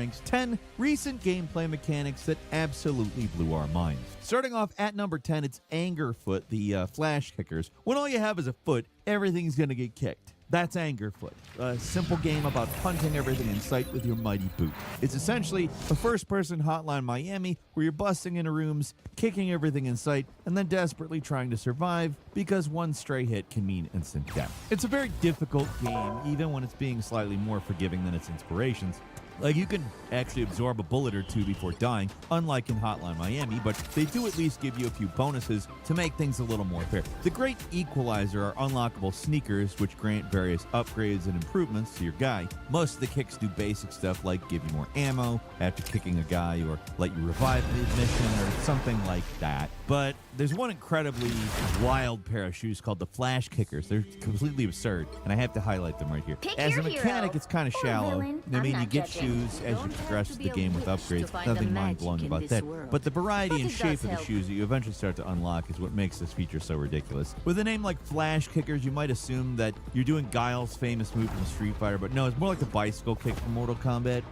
ranks 10 recent gameplay mechanics that absolutely blew our minds. Starting off at number 10, it's Angerfoot, the flash kickers. When all you have is a foot, everything's gonna get kicked. That's Angerfoot, a simple game about punting everything in sight with your mighty boot. It's essentially a first-person Hotline Miami where you're busting into rooms, kicking everything in sight, and then desperately trying to survive because one stray hit can mean instant death. It's a very difficult game, even when it's being slightly more forgiving than its inspirations. Like, you can actually absorb a bullet or two before dying, unlike in Hotline Miami, but they do at least give you a few bonuses to make things a little more fair. The great equalizer are unlockable sneakers, which grant various upgrades and improvements to your guy. Most of the kicks do basic stuff like give you more ammo after kicking a guy, or let you revive mid-mission, or something like that. But there's one incredibly wild pair of shoes called the Flash Kickers. They're completely absurd, and I have to highlight them right here. As a mechanic, it's kind of shallow. I mean, you get shoes as you progress through the game with upgrades. Nothing mind-blowing about that. But the variety and shape of the shoes that you eventually start to unlock is what makes this feature so ridiculous. With a name like Flash Kickers, you might assume that you're doing Guile's famous move from Street Fighter, but no, it's more like the bicycle kick from Mortal Kombat.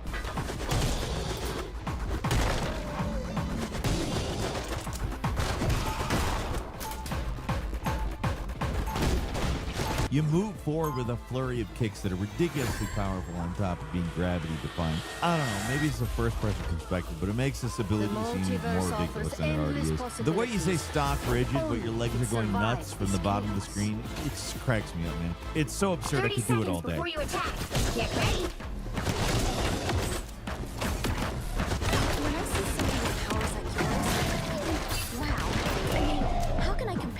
You move forward with a flurry of kicks that are ridiculously powerful on top of being gravity-defying. I don't know, maybe it's a first-person perspective, but it makes this ability seem even more ridiculous than it already is. The way you say stock rigid, but your legs are going nuts from the bottom of the screen, it just cracks me up, man. It's so absurd I could do it all day. Before you attack. Get ready.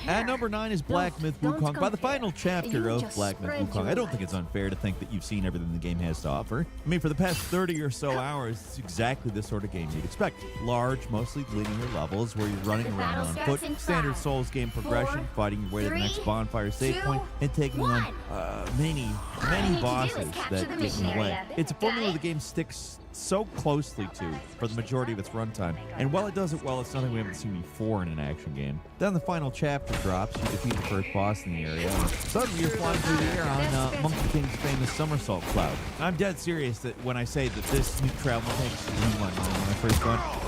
At number 9 is Black Myth Wukong. By the final chapter of Black Myth Wukong, I don't think it's unfair to think that you've seen everything the game has to offer. I mean, for the past 30 or so hours, it's exactly the sort of game you'd expect. Large, mostly linear levels where you're running around on foot, standard Souls game progression, fighting your way to the next bonfire save point, and taking on many bosses that get in the way. It's a formula the game sticks so closely to for the majority of its runtime, and while it does it well, it's nothing we haven't seen before in an action game. Then the final chapter drops, you defeat the first boss in the area, and suddenly you're flying through the air on Monkey King's famous somersault cloud. I'm dead serious that when I say that this new travel mechanic is a new one when I first got it.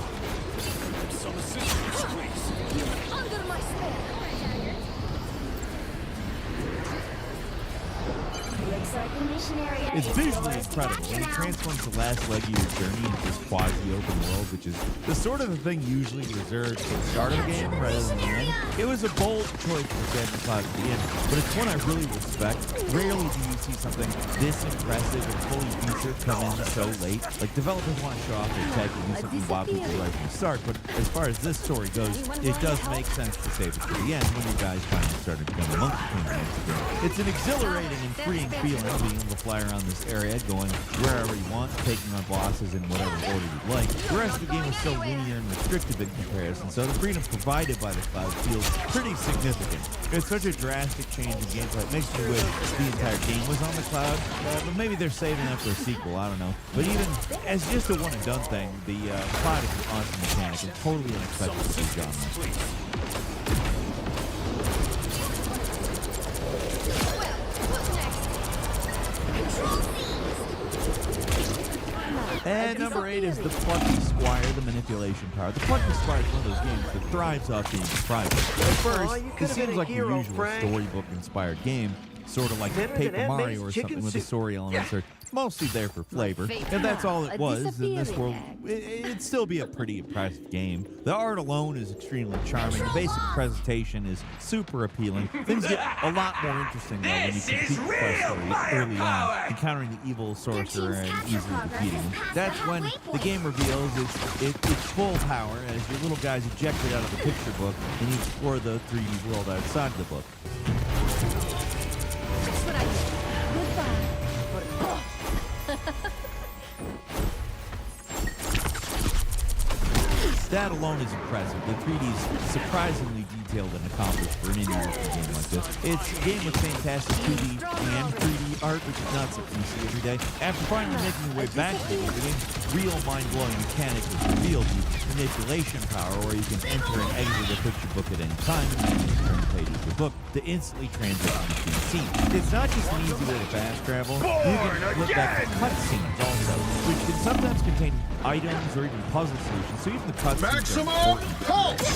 It's visually incredible, and it transforms the last leg of your journey into this quasi-open world, which is the sort of the thing usually reserved for the start of the game rather than the end. It was a bold choice for Phantom Cloud at the end, but it's one I really respect. Rarely do you see something this impressive and fully featured come in so late. Like, developers want to show off their tech and do something wow people right from the start, but as far as this story goes, it does make sense to save it for the end when you guys finally started becoming Monkey King fans again. It's an exhilarating and freeing feeling being able to fly around this area, going wherever you want, taking on bosses in whatever order you like. The rest of the game is so linear and restrictive in comparison, so the freedom provided by the cloud feels pretty significant. It's such a drastic change in gameplay. It makes me wish the entire game was on the cloud, but maybe they're saving that for a sequel, I don't know. But even as just a one-and-done thing, the cloud is an awesome mechanic and totally unexpected for the genre. And number 8 is the Plucky Squire, the manipulation power. The Plucky Squire is one of those games that thrives off being private. At first, it seems like your usual storybook-inspired game, sort of like Paper Mario or something, with the story elements are mostly there for flavor. And that's all it was. In this world, it'd still be a pretty impressive game. The art alone is extremely charming. The basic presentation is super appealing. Things get a lot more interesting, though, when you complete the quest early on, encountering the evil sorcerer and easily defeating him. That's when the game reveals its full power as your little guy's ejected out of the picture book and you explore the 3D world outside of the book. That alone is impressive. The 3D is surprisingly detailed and accomplished for an indie game like this. It's a game with fantastic 2D and 3D art, which is not something you see every day. After finally making your way back to the game's real mind-blowing mechanic is revealed, the manipulation power, where you can enter and exit a picture book at any time and turn pages the book to instantly transition between scenes. It's not just an easy way to fast travel. You can flip back to cutscenes also, which can sometimes contain items or even puzzle solutions. So even the cutscenes are important.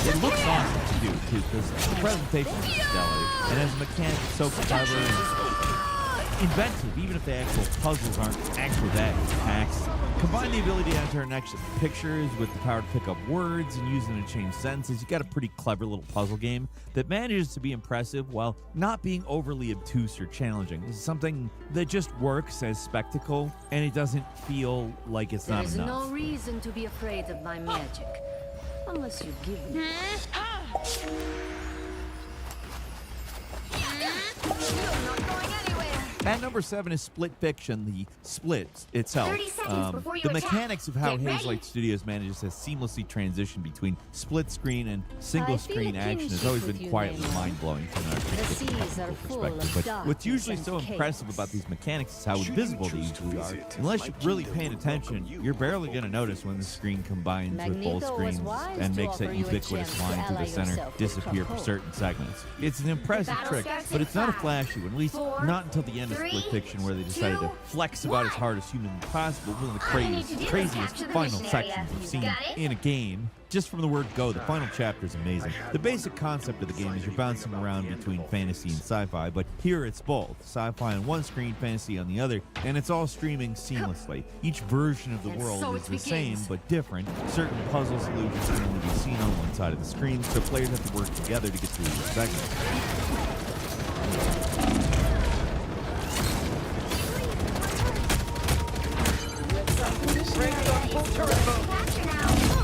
It looks awesome to do too, because the presentation is stellar and has a mechanic so clever and inventive, even if the actual puzzles aren't actually that taxed. Combine the ability to enter next pictures with the power to pick up words and use them to change sentences. You got a pretty clever little puzzle game that manages to be impressive while not being overly obtuse or challenging. This is something that just works as spectacle, and it doesn't feel like it's not There's enough. no reason to be afraid of my magic, unless you give me. You're not going anywhere. At number 7 is Split Fiction, the split itself. 30 seconds before you the attack. mechanics of how Get ready. Hazelight Studios manages to seamlessly transition between split screen and single I feel screen a action has kinship always with been you, quietly Neymar. mind-blowing from an The artistic seas and are technical full perspective. of But what's usually darkness so and impressive chaos. about these mechanics is how invisible they usually are. Unless you're really paying attention, you're barely going to notice when the screen combines with Magneto both was screens wise and to makes that offer you a ubiquitous chance to line through the ally center yourself with disappear for Krakoa. certain segments. It's an impressive battle trick, starts but in it's not a 5, flashy one, at least 4, not until the end of 3, Split Fiction, where they decided to 2, flex about as 1. hard as humanly possible, one of the All you need to do is craziest capture the final mission area. sections we've You seen got it? in a game. Just from the word go, the final chapter is amazing. The basic concept of the game is you're bouncing around between fantasy and sci-fi, but here it's both. Sci-fi on one screen, fantasy on the other, and it's all streaming seamlessly. Each version of the And world so is it the same, begins. but different. Certain puzzle solutions can only be seen on one side of the screen, so players have to work together to get through each segment.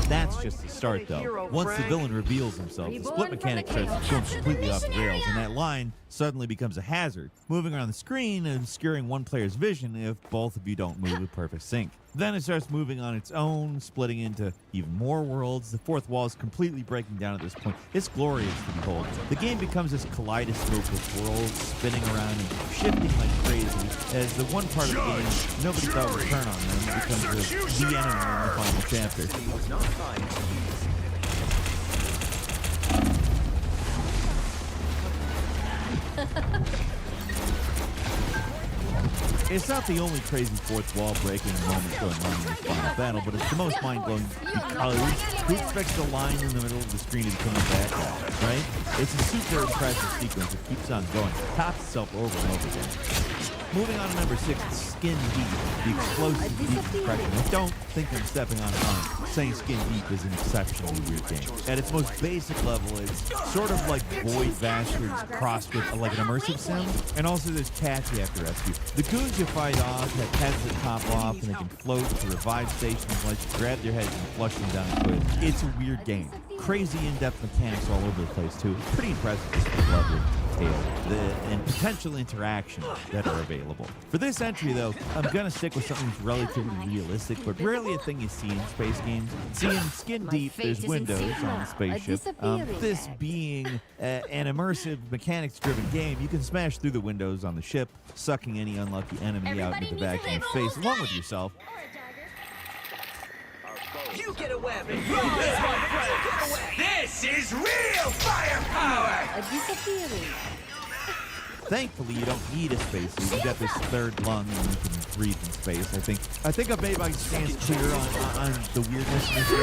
That's just the start, though. Once the villain reveals himself, the split mechanic starts going completely off the rails, and that line suddenly becomes a hazard, moving around the screen and obscuring one player's vision if both of you don't move with perfect sync. Then it starts moving on its own, splitting into even more worlds. The fourth wall is completely breaking down at this point. It's glorious to behold. The game becomes this kaleidoscope of worlds spinning around and shifting like crazy, as the one part of the game nobody thought would turn on them becomes the enemy in the final chapter. It's not the only crazy fourth wall breaking moment going on in this final battle, but it's the most mind-blowing because who expects the line in the middle of the screen to become a background, right? It's a super impressive sequence that keeps on going, tops itself over and over again. Moving on to number 6, Skin Deep, the explosive deep impression. I don't think I'm stepping on a line saying Skin Deep is an exceptionally weird game. At its most basic level, it's sort of like Void Bastards crossed with like an immersive sim, and also there's cats you have to rescue. The goons you fight off have heads that pop off, and they can float to revive stations, let you grab their heads and flush them down the cliff. It's a weird game. Crazy in-depth mechanics all over the place too. Pretty impressive just for the level of detail and potential interaction that are available. For this entry though, I'm gonna stick with something that's relatively realistic, but rarely a thing you see in space games. See, in Skin My Deep, fate there's is in windows Sigma, on the a spaceship. disappearing This act. being an immersive, mechanics-driven game, you can smash through the windows on the ship, sucking any unlucky enemy out Everybody into the needs a vacuum of little space, along with yourself. You get a weapon. Rise, my friend. This is real firepower. A disappearing. Thankfully, you don't need a spacesuit. You got this third lung, and you can breathe in space. I think I've made my stance clear on the weirdness in this game.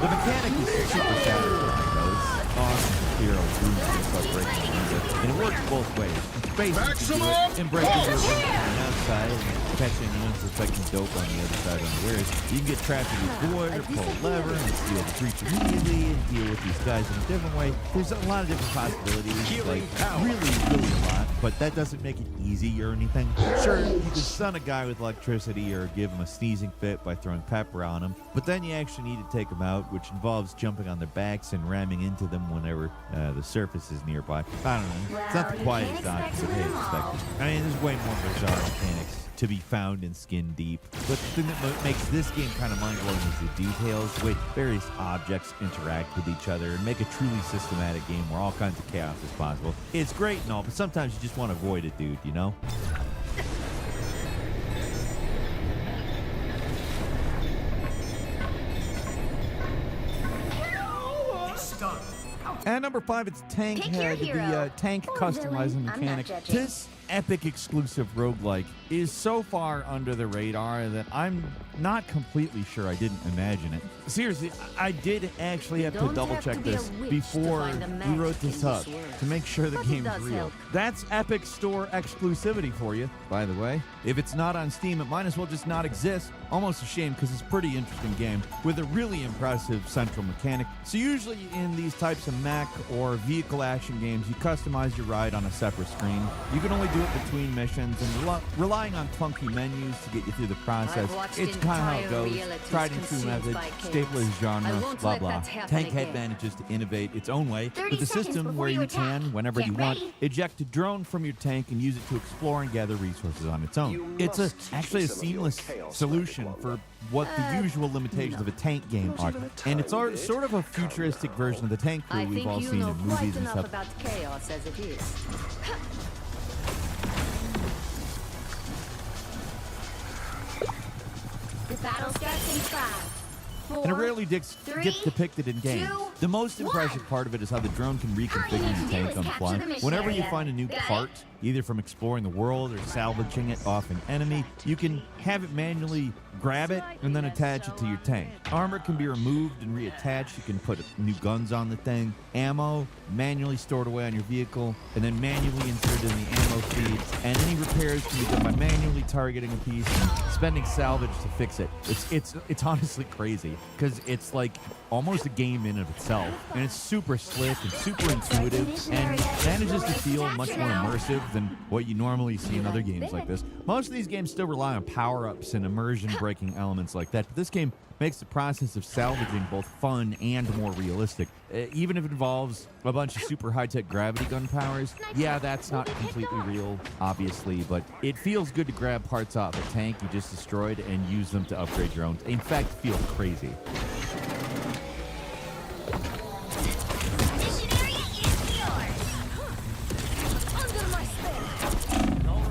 The mechanic is super satisfying, though. It's awesome to hear a room just like breaking music, and it works both ways. In space, you can do it and break the room on the outside, and catch anyone suspecting dope on the other side unawares. You can get trapped in your void or pull a lever and steal the breach immediately and deal with these guys in a different way. There's a lot of different possibilities, like really a lot, but that doesn't make it easy or anything. Sure, you can stun a guy with electricity or give him a sneezing fit by throwing pepper on him, but then you actually need to take them out, which involves jumping on their backs and ramming into them whenever the surface is nearby. I don't know. It's not the quietest option that they expected. I mean, there's way more bizarre mechanics to be found in Skin Deep. But the thing that makes this game kind of mind-blowing is the details, the way various objects interact with each other and make a truly systematic game where all kinds of chaos is possible. It's great and all, but sometimes you just want to avoid it, dude, you know? And number 5, it's Tank Pick your Head, the hero. tank Or customizing villain. I'm not mechanic. judging. This epic exclusive roguelike is so far under the radar that I'm not completely sure I didn't imagine it. Seriously, I did actually have to don't double have check to be a this witch to before find the we magic wrote this in up this world. to make sure the But it game's does real. help. That's Epic Store exclusivity for you, by the way. If it's not on Steam, it might as well just not exist. Almost a shame because it's a pretty interesting game with a really impressive central mechanic. So usually in these types of mech or vehicle action games, you customize your ride on a separate screen. You can only do it between missions, and relying on clunky menus to get you through the process. I've watched It's kind of how it entire goes. realities Tried and true consumed method, by chaos. stapler's genre, I won't blah let blah. that happen Tank Head again. manages to innovate its own way 30 with a seconds system before where you you attack. can, whenever Get you want, ready. eject a drone from your tank and use it to explore and gather resources on its own. It's actually a seamless solution for what the usual limitations of a tank game are. And it's sort of a futuristic version of the tank crew I we've think all you seen know in quite movies and enough stuff. about chaos as it is. The battle starts in 5, 4, And it rarely gets 3, depicted in games. 2, The most impressive 1. part of it is how the drone can All you reconfigure need your to do tank is on the capture fly. the mission Whenever you area. find a new Got it? part, either from exploring the world or salvaging it off an enemy, you can have it manually grab it and then attach it to your tank. Armor can be removed and reattached. You can put new guns on the thing. Ammo manually stored away on your vehicle and then manually inserted in the ammo feed. And any repairs can be done by manually targeting a piece and spending salvage to fix it. It's honestly crazy because it's like almost a game in of itself, and it's super slick and super intuitive and manages to feel much more immersive than what you normally see in other games like this. Most of these games still rely on power-ups and immersion-breaking elements like that, but this game makes the process of salvaging both fun and more realistic. Even if it involves a bunch of super high-tech gravity gun powers, yeah, that's not completely real, obviously, but it feels good to grab parts off a tank you just destroyed and use them to upgrade your own. In fact, it feels crazy. Mission area is yours. Under my spell.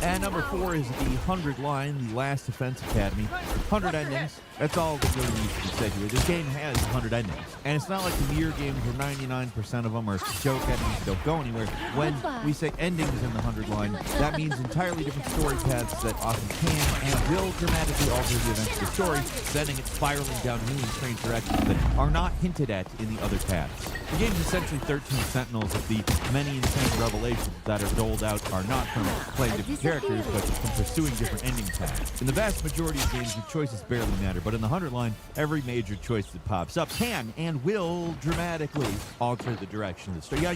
And number 4 is the 100 line, the Last Defense Academy. 100 endings. That's all that really needs to be said here. This game has 100 endings. And it's not like the Nier games where 99% of them are joke endings that don't go anywhere. When we say endings in the 100 line, that means entirely different story paths that often can and will dramatically alter the events of the story, sending it spiraling down new and strange directions that are not hinted at in the other paths. The game is essentially 13 Sentinels of the many insane revelations that are doled out are not from playing different characters, but from pursuing different ending paths. In the vast majority of games, your choices barely matter, but in the 100 line, every major choice that pops up can and will dramatically alter the direction of the story.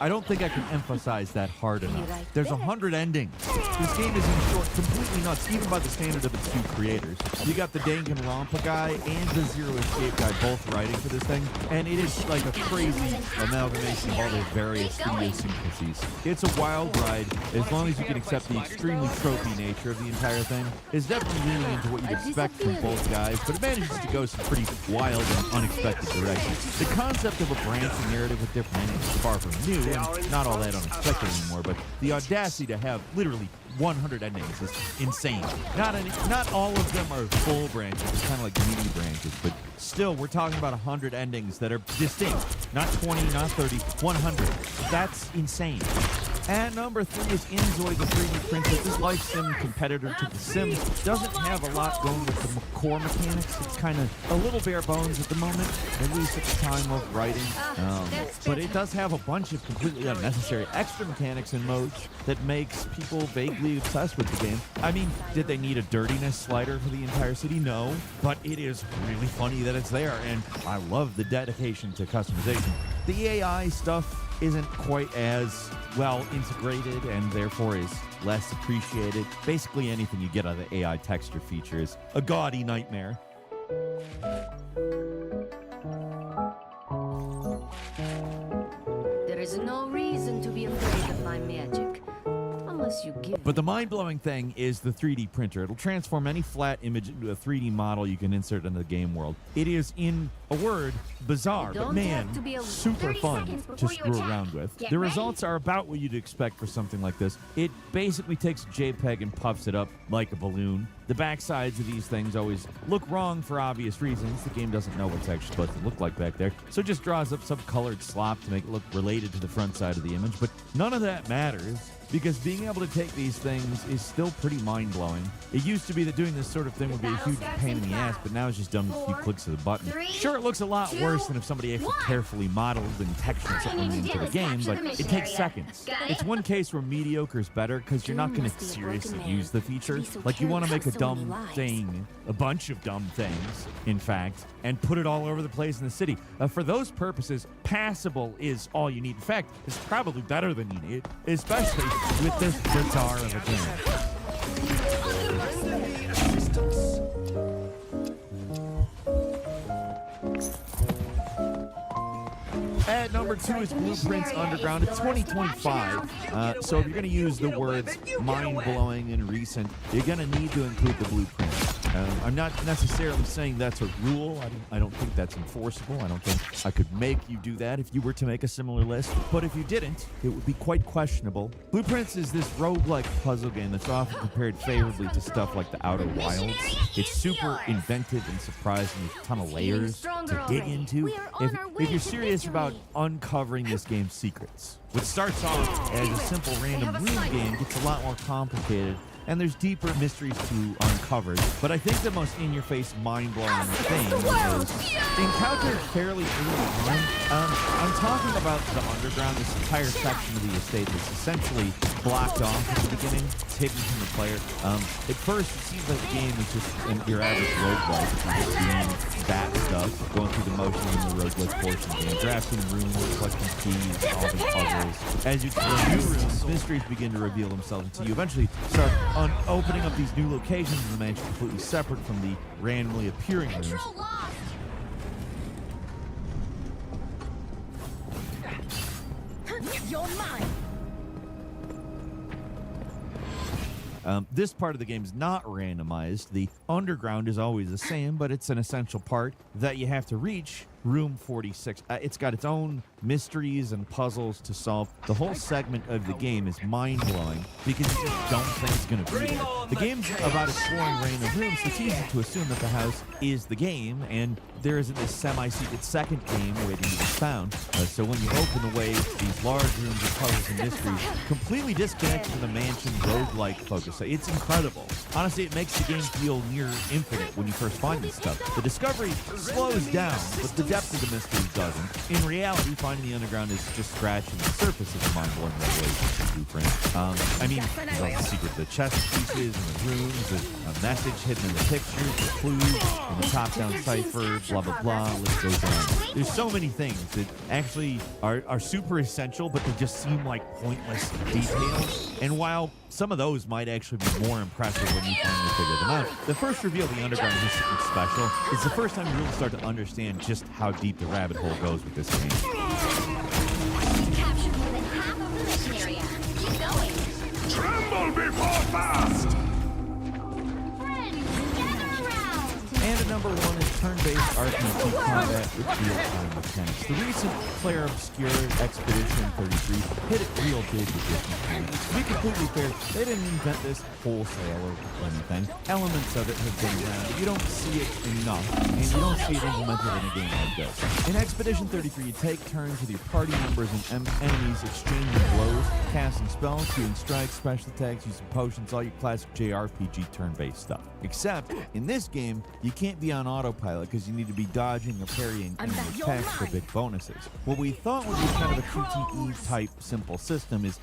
I don't think I can emphasize that hard enough. There's 100 endings. This game is, in short, completely nuts, even by the standard of its two creators. You got the Danganronpa guy and the Zero Escape guy both writing for this thing, and it is like a crazy amalgamation of all their various idiosyncrasies. It's a wild ride, as long as you can accept the extremely tropey nature of the entire thing. It's definitely leaning into what you'd expect from both guys, but it manages to go some pretty wild and unexpected directions. The concept of a branching narrative with different endings is far from new, and not all that unexpected anymore, but the audacity to have literally 100 endings is insane. Not all of them are full branches, it's kind of like mini branches, but still, we're talking about 100 endings that are distinct. Not 20, not 30, 100. That's insane. And number 3 is Inzoi the 3D Princess. This life sim competitor to The Sims doesn't have a lot going with the core mechanics. It's kind of a little bare bones at the moment, at least at the time of writing. But it does have a bunch of completely unnecessary extra mechanics and modes that makes people vaguely obsessed with the game. I mean, did they need a dirtiness slider for the entire city? No. But it is really funny that it's there, and I love the dedication to customization. The AI stuff isn't quite as well integrated and therefore is less appreciated. Basically anything you get out of the AI texture feature is a gaudy nightmare. There is no reason to be afraid of my magic. Unless else you give. But the mind-blowing thing is the 3D printer. It'll transform any flat image into a 3D model you can insert into the game world. It is, in a word, bizarre, but man, super 30 fun seconds to before you screw attack. around with. Get The ready. results are about what you'd expect for something like this. It basically takes a JPEG and puffs it up like a balloon. The backsides of these things always look wrong for obvious reasons. The game doesn't know what's actually supposed to look like back there, so it just draws up some colored slop to make it look related to the front side of the image. But none of that matters, because being able to take these things is still pretty mind-blowing. It used to be that doing this sort of thing would be a huge pain in the ass, but now it's just done with a few clicks of the button. Sure, it looks a lot worse than if somebody actually carefully modeled and textured something into the game, but it takes seconds. It's one case where mediocre is better, because you're not going to seriously use the feature. Like, you want to make a dumb thing, a bunch of dumb things, in fact, and put it all over the place in the city. For those purposes, passable is all you need. In fact, it's probably better than you need, especially with this bizarre of a game. At number 2 is Blueprints Underground. It's 2025, so if you're going to use the words mind-blowing and recent, you're going to need to include the blueprint. I'm not necessarily saying that's a rule. I don't think that's enforceable. I don't think I could make you do that if you were to make a similar list. But if you didn't, it would be quite questionable. Blueprints is this roguelike puzzle game that's often compared favorably to stuff like the Outer Wilds. It's super inventive and surprising. There's a ton of layers to dig into. If you're serious about uncovering this game's secrets, what starts off as a simple random room game gets a lot more complicated, and there's deeper mysteries to uncover. But I think the most in-your-face, mind-blowing thing is encountered fairly early on. I'm talking about the underground, this entire section of the estate that's essentially blocked off at the beginning. It's hidden from the player. At first, it seems like the game is just your average roguelike. You're just doing that stuff, going through the motions in the roguelike portion of the game, drafting rooms, collecting keys, solving puzzles. As you explore new rooms, mysteries begin to reveal themselves until you eventually start opening up these new locations in the mansion completely separate from the randomly appearing rooms. Control lost. You're mine. This part of the game is not randomized. The underground is always the same, but it's an essential part that you have to reach room 46. It's got its own mysteries and puzzles to solve. The whole segment of the game is mind-blowing because you just don't think it's going to be there. The game's about exploring random rooms, so it's easy to assume that the house is the game, and there isn't this semi-secret second game waiting to be found. So when you open the way, these large rooms of puzzles and mysteries completely disconnect from the mansion's roguelike focus. It's incredible. Honestly, it makes the game feel near infinite when you first find this stuff. The discovery slows down, but the depth of the mystery doesn't. In reality, finding the underground is just scratching the surface of the mind-blowing revelations of Blueprint. There's all the secret of the chess pieces and the rooms, there's a message hidden in the pictures, the clues, and the top-down cipher, blah, blah, blah, list goes on. There's so many things that actually are super essential, but they just seem like pointless details. And while some of those might actually be more impressive when you finally figure them out, the first reveal of the underground is something special. It's the first time you really start to understand just how deep the rabbit hole goes with this game. Captured more than half of the mission area. Keep going. Tremble before fast! Friends, gather around. And at number 1 is turn-based RPG combat with real-time mechanics. The recent Player Obscure Expedition 33 hit it real big with this mechanic. To be completely fair, they didn't invent this wholesale or anything. Elements of it have been around, but you don't see it enough, and you don't see it implemented in a game like this. In Expedition 33, you take turns with your party members and enemies exchanging blows, casting spells, shooting strikes, special attacks, using potions, all your classic JRPG turn-based stuff. Except, in this game, you can't be on autopilot because you need to be dodging or parrying enemy attacks for big bonuses. What we thought would be kind of a QTE type simple system is,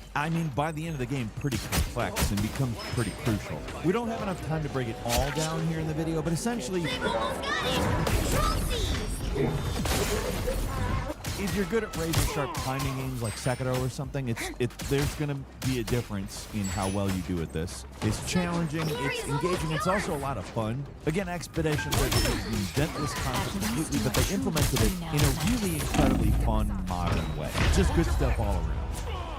by the end of the game, pretty complex and becomes pretty crucial. We don't have enough time to break it all down here in the video, but essentially, if you're good at razor-sharp timing games like Sekiro or something, there's going to be a difference in how well you do at this. It's challenging, it's engaging, it's also a lot of fun. Again, Expedition 33 didn't invent this concept completely, but they implemented it in a really incredibly fun, modern way. Just good stuff all around.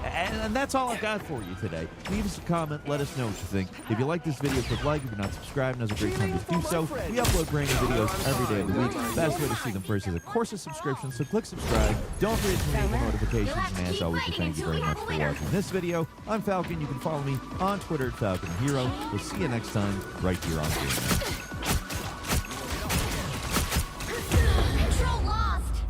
And that's all I've got for you today. Leave us a comment. Let us know what you think. If you like this video, click like. If you're not subscribed, now's a great time to do so. We upload brand new videos every day of the week. Best way to see them first is, of course, a subscription. So click subscribe. Don't forget to enable notifications. And as always, we thank you very much for watching this video. I'm Falcon. You can follow me on Twitter at Falcon Hero. We'll see you next time right here on Game. Control lost.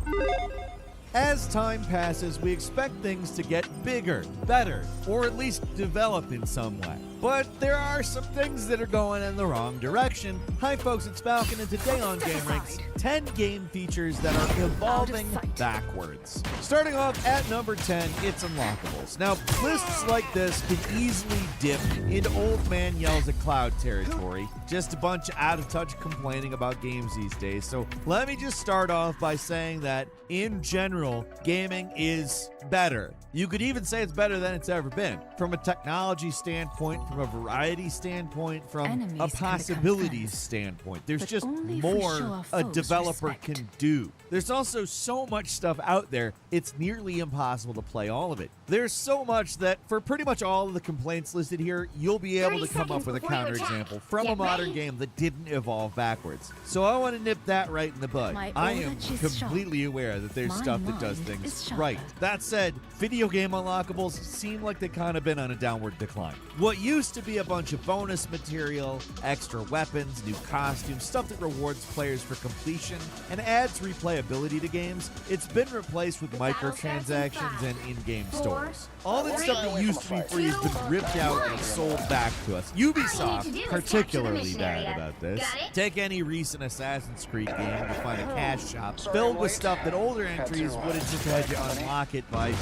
As time passes, we expect things to get bigger, better, or at least develop in some way. But there are some things that are going in the wrong direction. Hi folks, it's Falcon, and today on Game Ranks, 10 game features that are evolving backwards. Starting off at number 10, it's Unlockables. Now, lists like this can easily dip into old man yells at cloud territory. Just a bunch of out-of-touch complaining about games these days. So let me just start off by saying that, in general, gaming is better. You could even say it's better than it's ever been. From a technology standpoint, from a variety standpoint, from Enemies a can possibilities become friends, standpoint. There's but just only if we show more our a foes developer respect. can do. There's also so much stuff out there, it's nearly impossible to play all of it. There's so much that for pretty much all of the complaints listed here, you'll be able 30 to come up seconds with a before you counterexample attack. from a Get modern ready. game that didn't evolve backwards. So I want to nip that right in the bud. My I old am edge is sharp. completely aware that there's My stuff that does mind things is sharper. right. That said, video game unlockables seem like they kind of been on a downward decline. What used to be a bunch of bonus material, extra weapons, new costumes, stuff that rewards players for completion and adds replayability to games, it's been replaced with microtransactions and in-game stores. All that stuff that used to be free has been ripped out and sold back to us. All you need to do Ubisoft, is capture the particularly mission bad area. about this. Got it? Take any recent Assassin's Creed game to find a cash shop filled with stuff that older entries would have just had you unlock it by,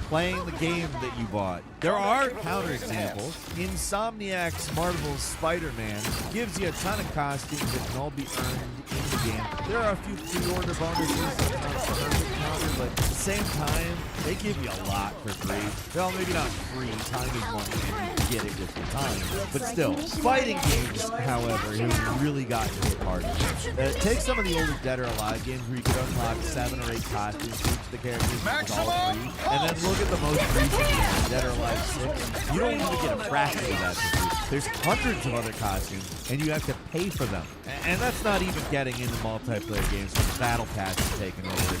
playing the game that you bought. There are counterexamples. Insomniac's Marvel's Spider-Man gives you a ton of costumes that can all be earned in the game. There are a few pre-order bonuses that's not a perfect counter, but at the same time, they give you a lot for free. Well, maybe not free. Time is money, and you get it with the time. But still, fighting games, however, have really gotten hit hard. Take some of the older Dead or Alive games where you could unlock 7 or 8 costumes for each of the characters with all free, and then look at the most recent game, Dead or Alive 6. You don't even get a fraction of that for free. There's hundreds of other costumes, and you have to pay for them. And that's not even getting into multiplayer games where the battle pass is taken over.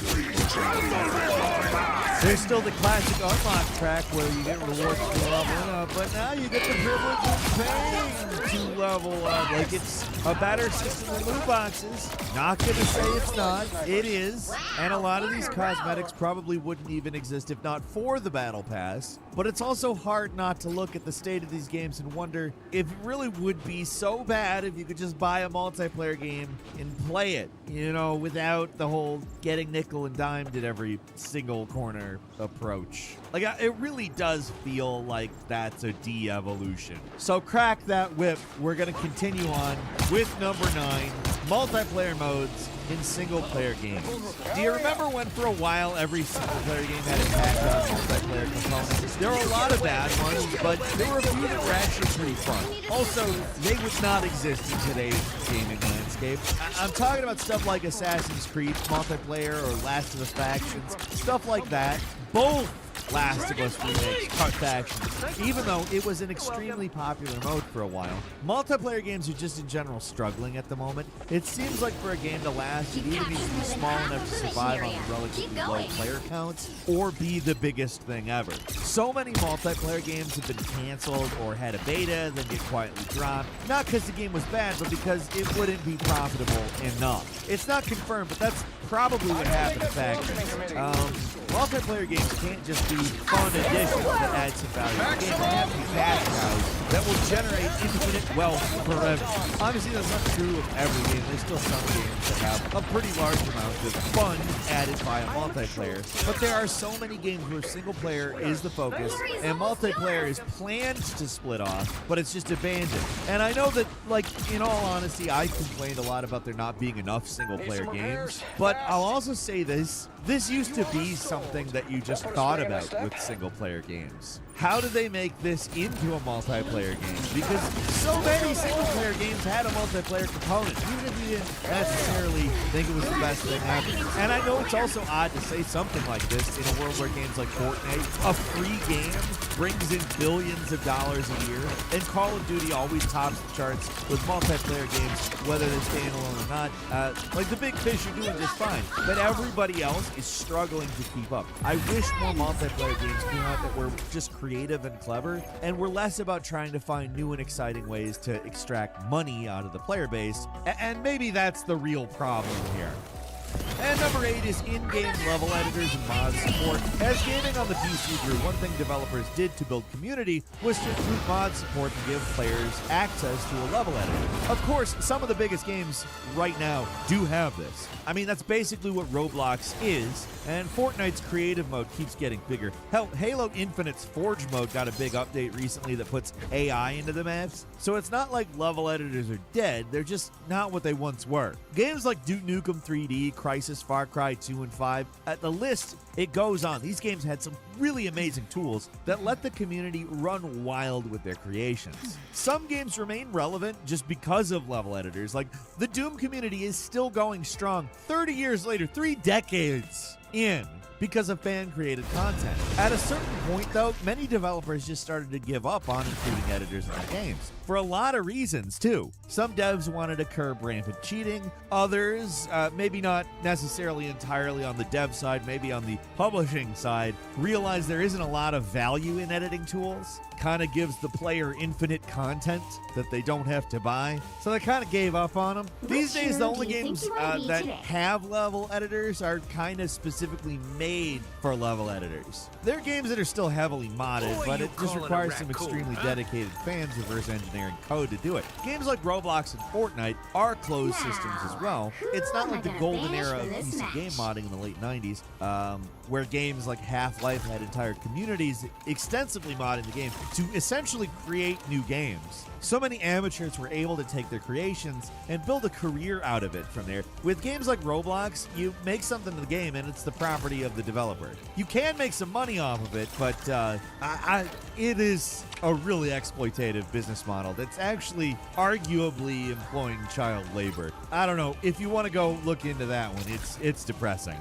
There's still the classic unlock track where you get rewards for leveling up, but now you get the privilege of paying to level up. Like it's a better system than loot boxes. Not gonna say it's not. It is. And a lot of these cosmetics probably wouldn't even exist if not for the battle pass. But it's also hard not to look at the state of these games and wonder if it really would be so bad if you could just buy a multiplayer game and play it, without the whole getting nickel and dimed at every single corner approach. It really does feel like that's a de-evolution. So crack that whip. We're going to continue on with number 9, multiplayer modes in single-player games. Do you remember when for a while every single-player game had a packed on multiplayer components? There were a lot of bad ones, but there were a few that were actually pretty fun. Also, they would not exist in today's gaming landscape. I'm talking about stuff like Assassin's Creed multiplayer or Last of Us Factions, stuff like that. Both Last of Us remakes cut factions, even though it was an extremely popular mode for a while. Multiplayer games are just in general struggling at the moment. It seems like for a game to last, it either needs to be small enough to survive on relatively low player counts or be the biggest thing ever. So many multiplayer games have been canceled or had a beta, then get quietly dropped. Not because the game was bad, but because it wouldn't be profitable enough. It's not confirmed, but that's probably what happened to factions. Multiplayer games can't just be fun additions that add some value to the game. They have to be cash cows that will generate infinite wealth forever. Obviously, that's not true of every game. There's still some games that have a pretty large amount of fun added by a multiplayer. But there are so many games where single player is the focus and multiplayer is planned to split off, but it's just abandoned. And I know that, in all honesty, I complained a lot about there not being enough single player games, but I'll also say this used to be something that you just thought about with single player games. How do they make this into a multiplayer multiplayer games because so many single-player games had a multiplayer component, even if you didn't necessarily think it was the best thing ever. And I know it's also odd to say something like this in a world where games like Fortnite, a free game, brings in billions of dollars a year, and Call of Duty always tops the charts with multiplayer games, whether they're standalone or not. Like the big fish are doing just fine, but everybody else is struggling to keep up. I wish more multiplayer games came out that were just creative and clever, and were less about trying to find new and exciting ways to extract money out of the player base, and maybe that's the real problem here. And number 8 is in-game level editors and mod support. As gaming on the PC grew, one thing developers did to build community was to include mod support and give players access to a level editor. Of course, some of the biggest games right now do have this. I mean, that's basically what Roblox is, and Fortnite's creative mode keeps getting bigger. Hell, Halo Infinite's Forge mode got a big update recently that puts AI into the maps, so it's not like level editors are dead, they're just not what they once were. Games like Duke Nukem 3D, Crysis, Far Cry 2 and 5, the list, it goes on. These games had some really amazing tools that let the community run wild with their creations. Some games remain relevant just because of level editors, like the Doom community is still going strong 30 years later, 3 decades in, because of fan-created content. At a certain point, though, many developers just started to give up on including editors in their games. For a lot of reasons, too. Some devs wanted to curb rampant cheating. Others, maybe not necessarily entirely on the dev side, maybe on the publishing side, realized there isn't a lot of value in editing tools. Kind of gives the player infinite content that they don't have to buy. So they kind of gave up on them. These days, the only games that have level editors are kind of specifically made for level editors. There are games that are still heavily modded, but it just requires some extremely dedicated fans reverse engineering code to do it. Games like Roblox and Fortnite are closed systems as well. It's not like the golden era of PC game modding in the late 90s, where games like Half-Life had entire communities extensively modding the game to essentially create new games. So many amateurs were able to take their creations and build a career out of it from there. With games like Roblox, you make something in the game and it's the property of the developer. You can make some money off of it, but it is a really exploitative business model that's actually arguably employing child labor. I don't know. If you want to go look into that one, it's depressing.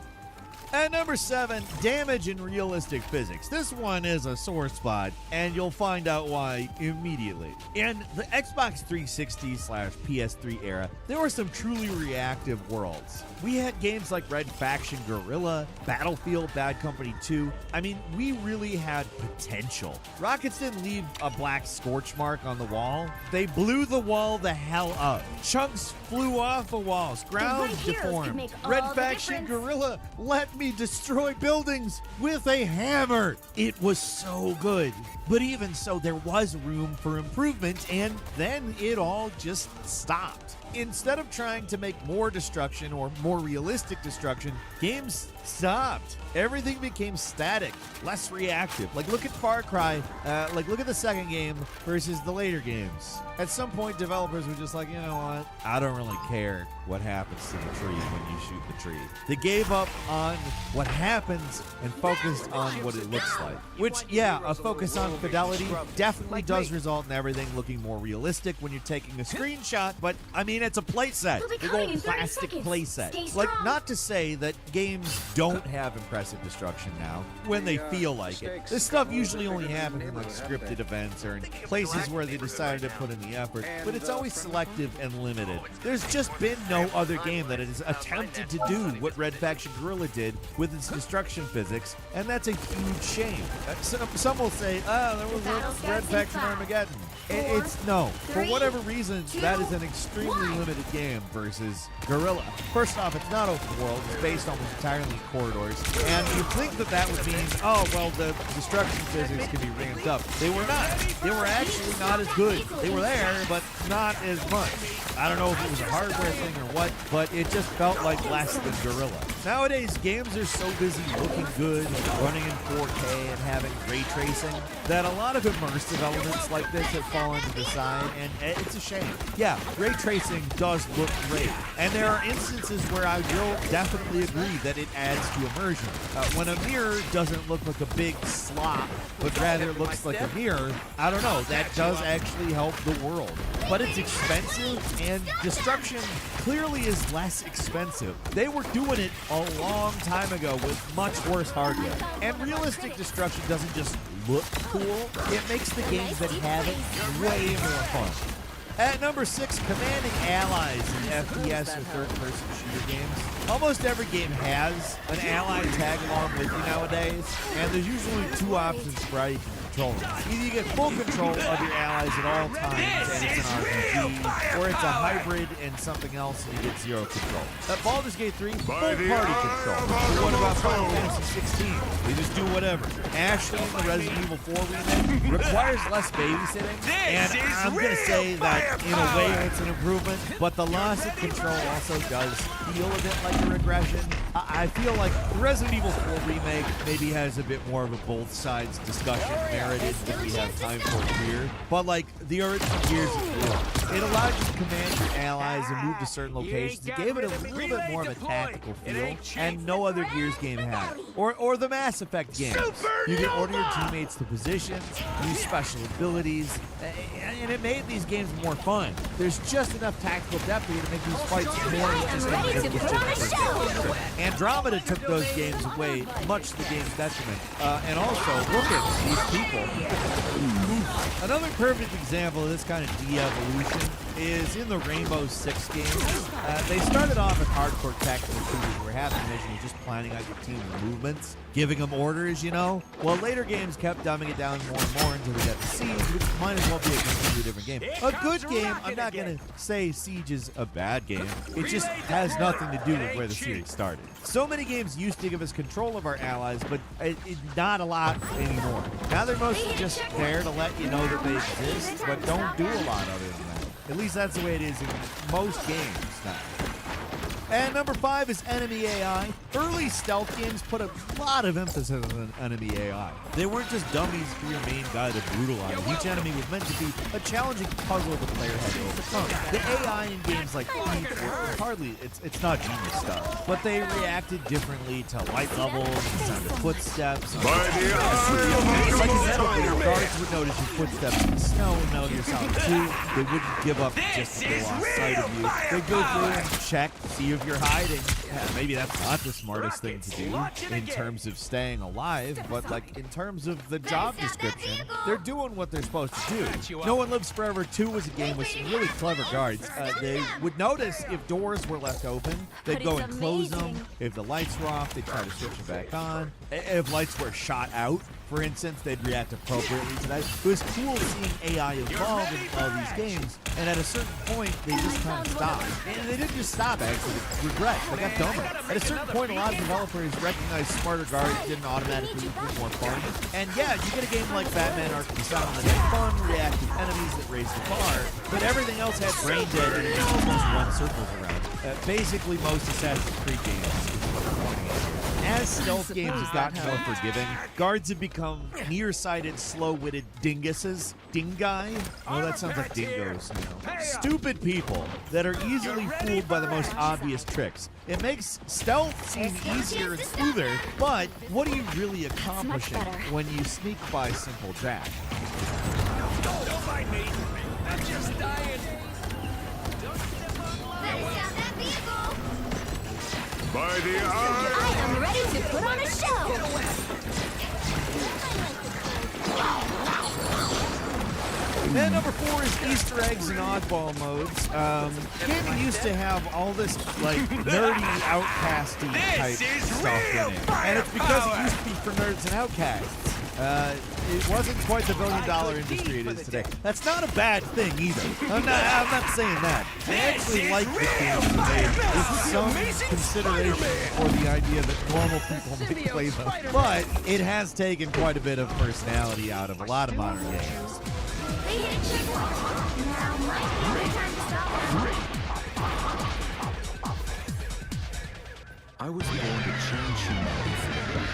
At number 7, damage in realistic physics. This one is a sore spot, and you'll find out why immediately. In the Xbox 360/PS3 era, there were some truly reactive worlds. We had games like Red Faction Guerrilla, Battlefield Bad Company 2. I mean, we really had potential. Rockets didn't leave a black scorch mark on the wall. They blew the wall the hell up. Chunks flew off the walls, ground deformed. Red Faction Guerrilla let me destroy buildings with a hammer. It was so good. But even so, there was room for improvement, and then it all just stopped. Instead of trying to make more destruction or more realistic destruction, games stopped. Everything became static, less reactive. Like, look at Far Cry, look at the second game versus the later games. At some point, developers were just like, you know what? I don't really care what happens to the tree when you shoot the tree. They gave up on what happens and focused on what it looks like. Which, yeah, a focus on fidelity definitely does result in everything looking more realistic when you're taking a screenshot, but, I mean, it's a playset. Big old plastic playset. Like, not to say that games don't have impressive destruction now when they feel like it. This stuff usually only happens in like scripted events or in places where they decided to put in the effort, but it's always selective and limited. There's just been no other game that has attempted to do what Red Faction Guerrilla did with its destruction physics, and that's a huge shame. Some will say, there was a Red Faction Armageddon. It's no. For whatever reason, that is an extremely limited game versus Guerrilla. First off, it's not open world. It's based almost entirely in corridors. And you think that that would mean, oh, well, the destruction physics can be ramped up. They were not. They were actually not as good. They were there, but not as much. I don't know if it was a hardware thing or what, but it just felt like less than Gorilla. Nowadays, games are so busy looking good, running in 4K, and having ray tracing that a lot of immersive elements like this have fallen to the side, and it's a shame. Yeah, ray tracing does look great, and there are instances where I will definitely agree that it adds to immersion. When a mirror doesn't look like a big slop, but rather looks like a mirror, I don't know, that does actually help the world. But it's expensive, and destruction clearly is less expensive. They were doing it a long time ago with much worse hardware. And realistic destruction doesn't just look cool, it makes the games that have it way more fun. At number 6, commanding allies in FPS or third-person shooter games. Almost every game has an ally tag along with you nowadays, and there's usually two options for how you can control them. Either you get full control of your allies at all times, and it's an RPG, or it's a hybrid and something else, and you get zero control. At Baldur's Gate 3, full party control. But what about Final Fantasy 16? You just do whatever. Ashley in the Resident Evil 4 remake requires less babysitting, and I'm going to say that in a way it's an improvement, but the loss of control also does feel a bit like a regression. I feel like Resident Evil 4 remake maybe has a bit more of a both sides discussion merited than we have time for here, but like the original Gears of War, it allowed you to command your allies and move to certain locations. It gave it a little bit more of a tactical feel, and no other Gears game had it. Or the Mass Effect games. You can order your teammates to positions, use special abilities, and it made these games more fun. There's just enough tactical depth here to make these fights more interesting. Andromeda took those games away, much to the game's detriment. And also, look at these people. Another perfect example of this kind of de-evolution is in the Rainbow Six games. They started off as hardcore tactical shooters where half the mission was just planning out your team's movements, giving them orders, you know? Well, later games kept dumbing it down more and more until we got to Siege, which might as well be a completely different game. A good game, I'm not going to say Siege is a bad game. It just has nothing to do with where the series started. So many games used to give us control of our allies, but not a lot anymore. Now they're mostly just there to let you know that they exist, but don't do a lot other than that. At least that's the way it is in most games now. And number 5 is enemy AI. Early stealth games put a lot of emphasis on enemy AI. They weren't just dummies for your main guy to brutalize. Each enemy was meant to be a challenging puzzle the player had to overcome. The AI in games like Thief, it's not genius stuff, but they reacted differently to light levels, and sound of footsteps. Like in Metal Gear, guards would notice your footsteps in the snow, and Metal Gear Solid 2, they wouldn't give up just to they lost sight of you. They'd go through and check, see if you're hiding. Yeah, maybe that's not the smartest thing to do in terms of staying alive, but like in terms of the job description, they're doing what they're supposed to do. No One Lives Forever 2 was a game with some really clever guards. They would notice if doors were left open, they'd go and close them. If the lights were off, they'd try to switch them back on. If lights were shot out, for instance, they'd react appropriately to that. It was cool seeing AI evolve in all these games, and at a certain point, they just kind of stopped. And they didn't just stop, actually. Regret. They got dumber. At a certain point, a lot of developers recognized smarter guards didn't automatically equal more fun. And yeah, you get a game like Batman Arkham Asylum that had fun, reactive enemies that raised the bar, but everything else had brain dead and almost run circles around. Basically, most Assassin's Creed games. As stealth games have gotten more forgiving, guards have become nearsighted, slow-witted dinguses. Dingai? Oh, that sounds like dingoes now. Stupid people that are easily fooled by the most obvious tricks. It makes stealth seem easier and smoother, but what are you really accomplishing when you sneak by Simple Jack? Don't mind me. I'm just dying. By the eye. I am ready to put on a show. And number 4 is Easter eggs and oddball modes. Gaming used to have all this like nerdy, outcasty type stuff in it, and it's because it used to be for nerds and outcasts. It wasn't quite the billion-dollar industry it is today. That's not a bad thing either. I'm not saying that. I actually like the games made with some consideration for the idea that normal people might play them. But it has taken quite a bit of personality out of a lot of modern games. Now might be the time to stop I was born to change humanity for the better.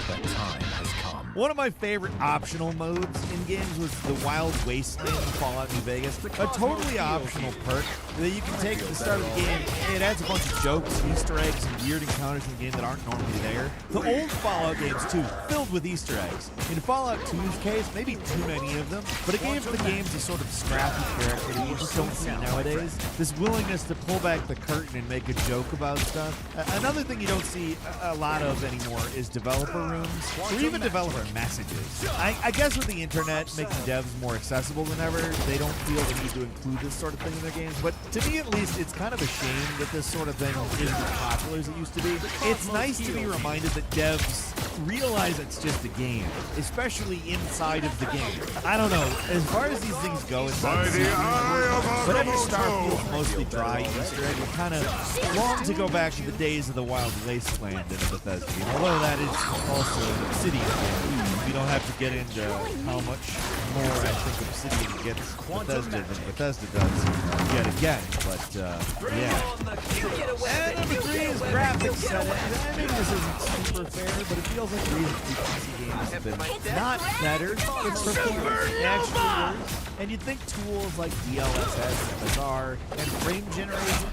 That time has come. One of my favorite optional modes in games was the Wild Wasteland in Fallout New Vegas. A totally optional perk that you can take at the start of the game. It adds a bunch of jokes, Easter eggs, and weird encounters in the game that aren't normally there. The old Fallout games, too, filled with Easter eggs. In Fallout 2's case, maybe too many of them, but it gave the games a sort of scrappy character that you just don't see nowadays. This willingness to pull back the curtain and make a joke about stuff. Another thing you don't see a lot of anymore is developer rooms, or even developer messages. I guess with the internet making devs more accessible than ever, they don't feel the need to include this sort of thing in their games. But to me, at least, it's kind of a shame that this sort of thing isn't as popular as it used to be. It's nice to be reminded that devs realize it's just a game, especially inside of the game. I don't know. As far as these things go, it's By the eye of whatever Agamotto. Starfield's mostly dry Easter egg, it kind of long to go back to the days of the Wild Wasteland in a Bethesda game. Although that is also an Obsidian game. We don't have to get into how much more I think Obsidian gets Bethesda than Bethesda does yet again. But yeah. And number 3 is graphics settings. I mean, this isn't super fair, but it feels like recent PC games have been not better. It's actually worse. And you'd think tools like DLSS, FSR, and frame generation,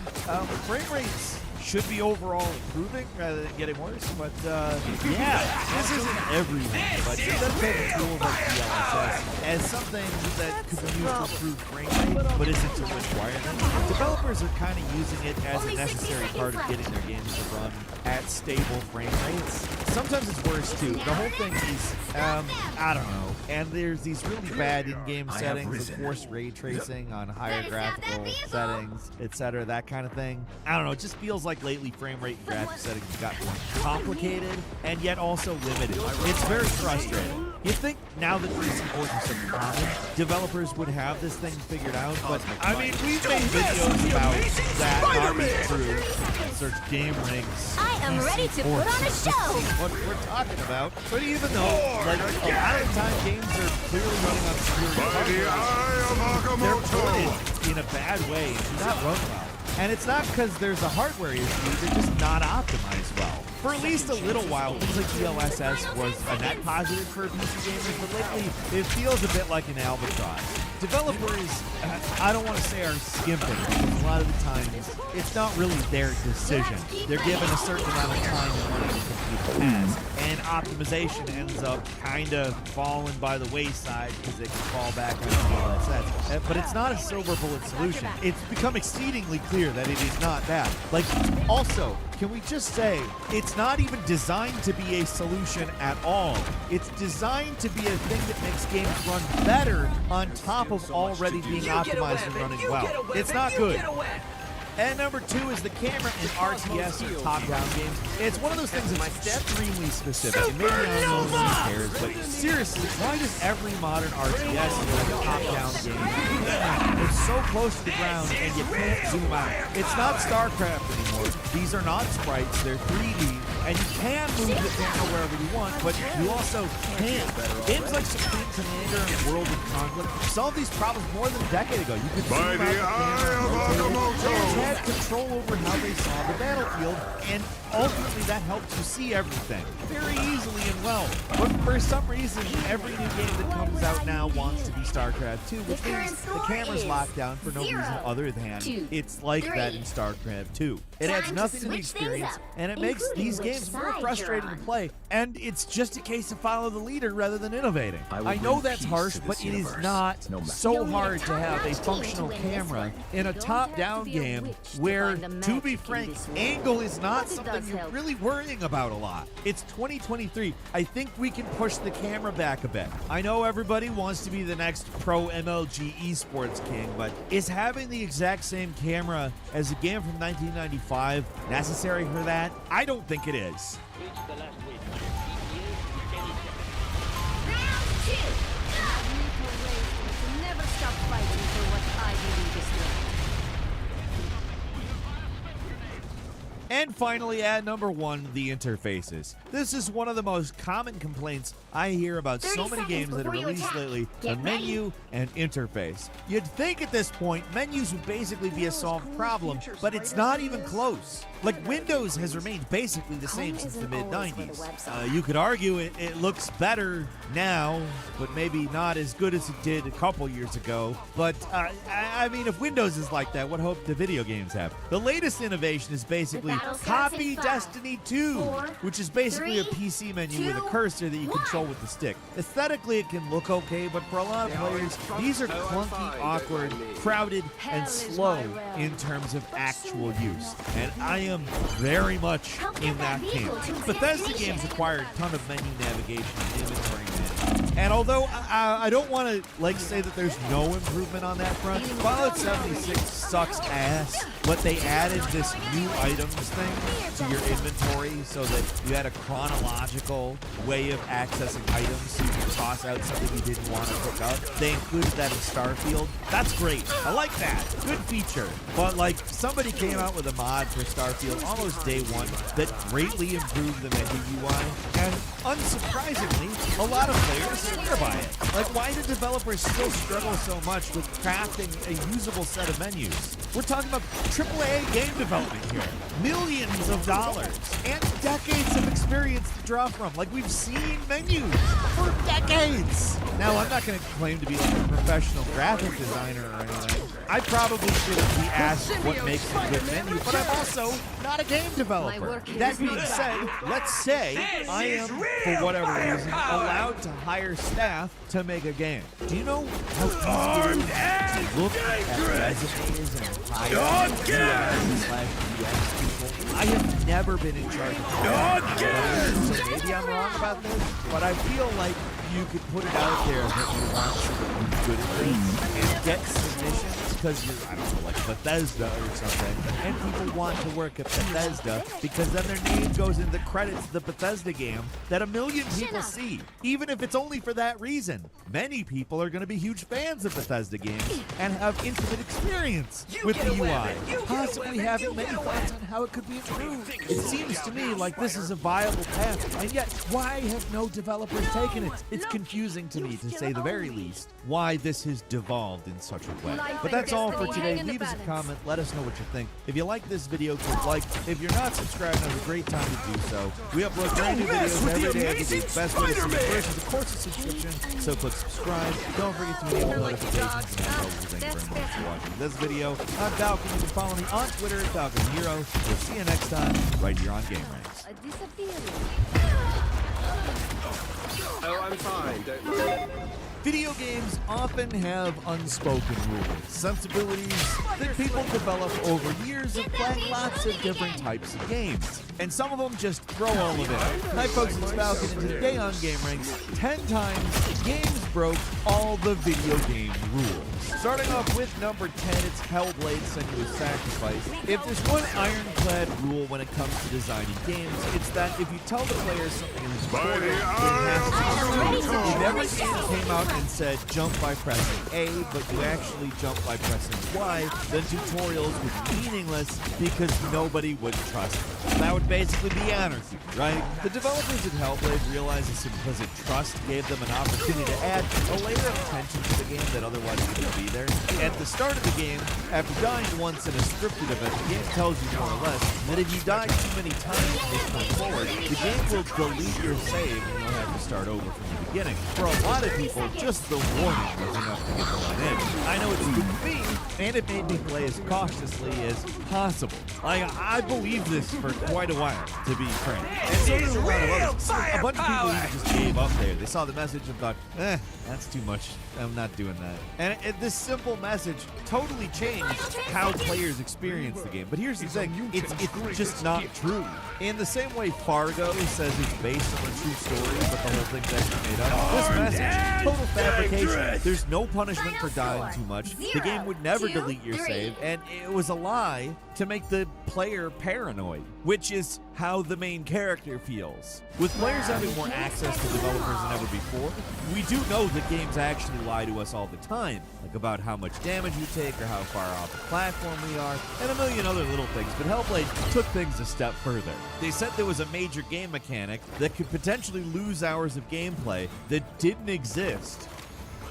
frame rates should be overall improving rather than getting worse. But yeah, this isn't everyone, but it does take tools like DLSS as something that could be used to improve frame rate, but isn't a requirement. Developers are kind of using it as a necessary part of getting their games to run at stable frame rates. Sometimes it's worse too. The whole thing is, I don't know. And there's these really bad in-game settings, of course, ray tracing on higher graphical settings, etc., that kind of thing. I don't know. It just feels like lately frame rate and graphic settings got more complicated and yet also limited. It's very frustrating. You'd think now that these importance are common, developers would have this thing figured out, but I mean, we've made videos about that not being true. Search game ranks. I am ready to put on a show. What we're talking about, but even though, like, a lot of the time games are clearly running on superior By the hardware, eye of they're Agamotto. ported in a bad way and do not run well. And it's not because there's a hardware issue, they're just not optimized well. For at least a little while, things like DLSS was a net positive for PC gamers, but lately it feels a bit like an albatross. Developers, I don't want to say are skimping, because a lot of the times it's not really their decision. They're given a certain amount of time in order to complete the task, and optimization ends up kind of falling by the wayside because they can fall back on DLSS. But it's not a silver bullet solution. It's become exceedingly clear that it is not that. Like, also, can we just say, it's not even designed to be a solution at all. It's designed to be a thing that makes games run better on top of already being optimized and running well. It's not good. And number 2 is the camera in RTS or top-down games. It's one of those things that's extremely specific. And maybe I don't know if anyone cares, but seriously, why does every modern RTS feel like a top-down game? It's so close to the ground and you can't zoom out. It's not StarCraft anymore. These are not sprites, they're 3D, and you can move the camera wherever you want, but you also can't. Games like Supreme Commander and World of Conflict solved these problems more than a decade ago. You could By zoom out the eye of Agamotto. had control over how they saw the battlefield, and ultimately that helps you see everything very easily and well. But for some reason, every new game that comes out now wants to be StarCraft 2, which means the camera's locked down for no reason other than it's like that in StarCraft 2. It adds nothing to the experience, and it makes these games more frustrating to play, and it's just a case of follow the leader rather than innovating. I know that's harsh, but it is not so hard to have a functional camera in a top-down game where, to be frank, angle is not something you're really worrying about a lot. It's 2023. I think we can push the camera back a bit. I know everybody wants to be the next pro MLG esports king, but is having the exact same camera as a game from 1995 necessary for that? I don't think it is. Round 2. Never stop fighting for what I believe is right. And finally, at number 1, the interfaces. This is one of the most common complaints I hear about so 30 many games seconds that are before you released attack. lately, the Get ready. menu and interface. You'd think at this point, menus would basically be a solved problem, but it's not even close. Like, Windows has remained basically the same since the mid-90s. You could argue it looks better now, but maybe not as good as it did a couple years ago. But, I mean, if Windows is like that, what hope do video games have? The latest innovation is basically battle starts in Copy 5, Destiny 2, 4, which is basically a 3, PC menu with a 2, cursor that you control with the stick. Aesthetically, it can look okay, but for a lot of players, these are clunky, awkward, crowded, and slow in terms of actual use. And I am very much in that camp. Bethesda games require a ton of menu navigation and inventory management. And although I don't want to say that there's no improvement on that front, Fallout 76 sucks ass. But they added this new items thing to your inventory so that you had a chronological way of accessing items so you could toss out something you didn't want to pick up. They included that in Starfield. That's great. I like that. Good feature. But somebody came out with a mod for Starfield almost day one that greatly improved the menu UI. And unsurprisingly, a lot of players swear by it. Why do developers still struggle so much with crafting a usable set of menus? We're talking about AAA game development here. Millions of dollars and decades of experience to draw from. We've seen menus for decades. Now, I'm not going to claim to be a professional graphic designer or anything. I probably shouldn't be asked what makes a good menu, but I'm also not a game developer. work here That is being not said, let's say I am, for whatever reason, allowed to hire staff to make a game. Do you know how easy it is to look at resumes and hire UI/UX people? I have never been in charge of hiring, so maybe I'm wrong about this, but I feel like you could put it out there that you want to be good at this and get submissions because you're, I don't know, like Bethesda or something, and people want to work at Bethesda because then their name goes in the credits of the Bethesda game that a million people see, even if it's only for that reason. Many people are going to be huge fans of Bethesda games and have intimate experience with the UI, possibly having many thoughts on how it could be improved. It seems to me like this is a viable path, and yet why have no developers taken it? It's confusing to me, to say the very least, why this has devolved in such a way. But that's all for today. Leave us a comment. Let us know what you think. If you like this video, click like. If you're not subscribed, now's a great time to do so. We upload brand new videos every day of the week. Best way to see it first is, of course, a subscription. So click subscribe. Don't forget to enable notifications. Thank you very much for watching this video. I'm Falcon. You can follow me on Twitter at Falcon Hero. We'll see you next time right here on Game Ranks. I disappeared. Oh, I'm fine, don't worry. Video games often have unspoken rules, sensibilities that people develop over years of playing lots of different types of games. And some of them just throw all of it. Hi folks, it's Falcon, and today on Game Ranks, 10 times games broke all the video game rules. Starting off with number 10, it's Hellblade: Senua's Sacrifice. If there's one ironclad rule when it comes to designing games, it's that if you tell the player something is important, it has to be true. If every game came out and said jump by pressing A, but you actually jump by pressing Y, then tutorials would be meaningless because nobody would trust them. That would basically be anarchy, right? The developers at Hellblade realized this implicit trust gave them an opportunity to add a layer of tension to the game that otherwise wouldn't be there. At the start of the game, after dying once in a scripted event, the game tells you more or less that if you die too many times from this point forward, the game will delete your save and you'll have to start over from the beginning. For a lot of people, just the warning was enough to get the line in. I know it's good for me, and it made me play as cautiously as possible. I believed this for quite a while, to be frank. And so did a lot of others. A bunch of people even just gave up there. They saw the message and thought, that's too much. I'm not doing that. And this simple message totally changed how players experience the game. But here's the thing, it's just not true. In the same way Fargo says it's based on a true story, but the whole thing's actually made up, this message, total fabrication. There's no punishment for dying too much. The game would never delete your save, and it was a lie to make the player paranoid, which is how the main character feels. With players having more access to developers than ever before, we do know that games actually lie to us all the time, like about how much damage we take or how far off the platform we are, and a million other little things, but Hellblade took things a step further. They said there was a major game mechanic that could potentially lose hours of gameplay that didn't exist.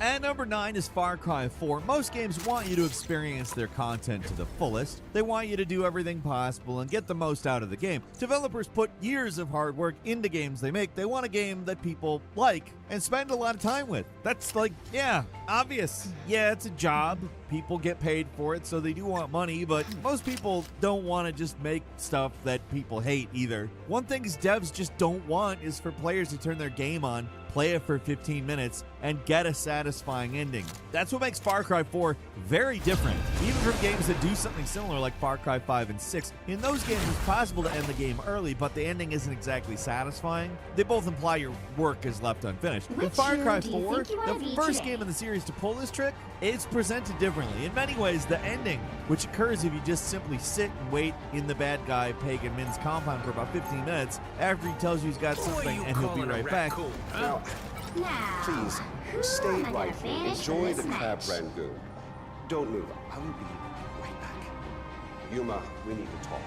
At number 9 is Far Cry 4. Most games want you to experience their content to the fullest. They want you to do everything possible and get the most out of the game. Developers put years of hard work into games they make. They want a game that people like and spend a lot of time with. That's like, yeah, obvious. Yeah, it's a job. People get paid for it, so they do want money, but most people don't want to just make stuff that people hate either. One thing devs just don't want is for players to turn their game on, play it for 15 minutes, and get a satisfying ending. That's what makes Far Cry 4 very different. Even from games that do something similar like Far Cry 5 and 6, in those games it's possible to end the game early, but the ending isn't exactly satisfying. They both imply your work is left unfinished. In Far Cry 4, the first game in the series to pull this trick, it's presented differently. In many ways, the ending, which occurs if you just simply sit and wait in the bad guy Pagan Min's compound for about 15 minutes after he tells you he's got something and he'll be right back. Now, Now, please, who stay am I gonna right here. finish for Enjoy this the crab match? rangoon. Don't move. I will be right back. Yuma, we need to talk.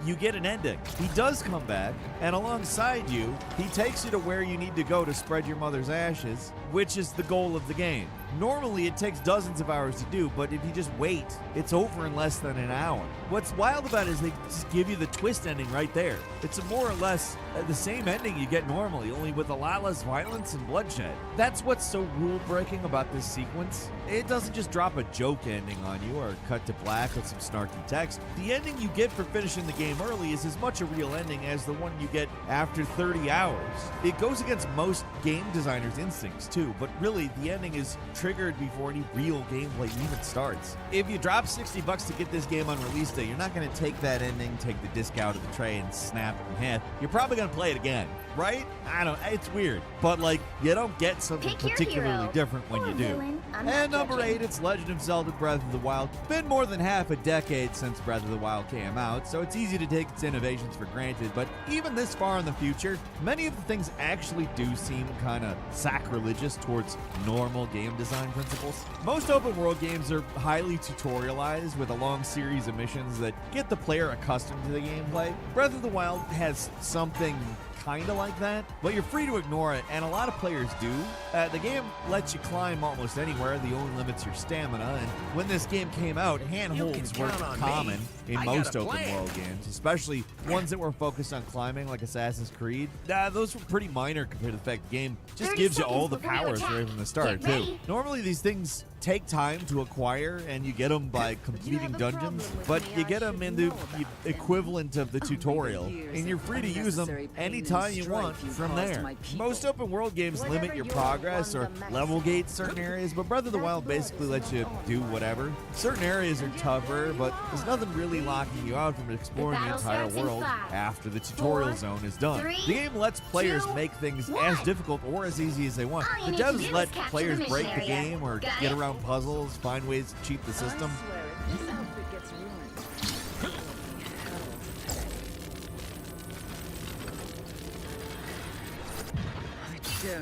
You get an ending. He does come back, and alongside you, he takes you to where you need to go to spread your mother's ashes, which is the goal of the game. Normally, it takes dozens of hours to do, but if you just wait, it's over in less than an hour. What's wild about it is they just give you the twist ending right there. It's a more or less the same ending you get normally, only with a lot less violence and bloodshed. That's what's so rule-breaking about this sequence. It doesn't just drop a joke ending on you or cut to black with some snarky text. The ending you get for finishing the game early is as much a real ending as the one you get after 30 hours. It goes against most game designers' instincts too, but really the ending is triggered before any real gameplay even starts. If you drop $60 to get this game on release day, you're not going to take that ending, take the disc out of the tray and snap it in half. You're probably going to play it again, right? I don't, it's weird, but like you don't get something Pick your particularly hero. different when Or you do. villain. I'm not And number judging. 8, it's Legend of Zelda Breath of the Wild. Been more than half a decade since Breath of the Wild came out, so it's easy to take its innovations for granted, but even this far in the future, many of the things actually do seem kind of sacrilegious towards normal game design principles. Most open world games are highly tutorialized with a long series of missions that get the player accustomed to the gameplay. Breath of the Wild has something kind of like that, but you're free to ignore it, and a lot of players do. The game lets you climb almost anywhere. The only limit's your stamina, and when this game came out, handholds were count on me. common in I got most a open plan. world games, especially ones that were focused on climbing like Assassin's Creed. Those were pretty minor compared to the fact the game just 30 gives you all seconds the before you powers attack. right from the start, Get too. ready. Normally these things take time to acquire, and you get them by completing have a problem dungeons, with but me, you I get them should in the know about the equivalent of the tutorial, years and you're of free to use them unnecessary pain anytime and you strife want you from caused there. my people. Most open world games limit Whatever your you're progress on or the level maximum. gate certain areas, but Breath of the Wild basically lets you do whatever. Certain areas are tougher, but there's nothing really locking you out from exploring the battle entire starts in world 5, after the tutorial 4, zone is done. 3, The game lets players 2, make things 1. as difficult or as easy as they want. All you The need to do devs is let capture players the break mission the area. game or Got get it? around puzzles, find ways to cheat the system. I swear, if this outfit gets ruined.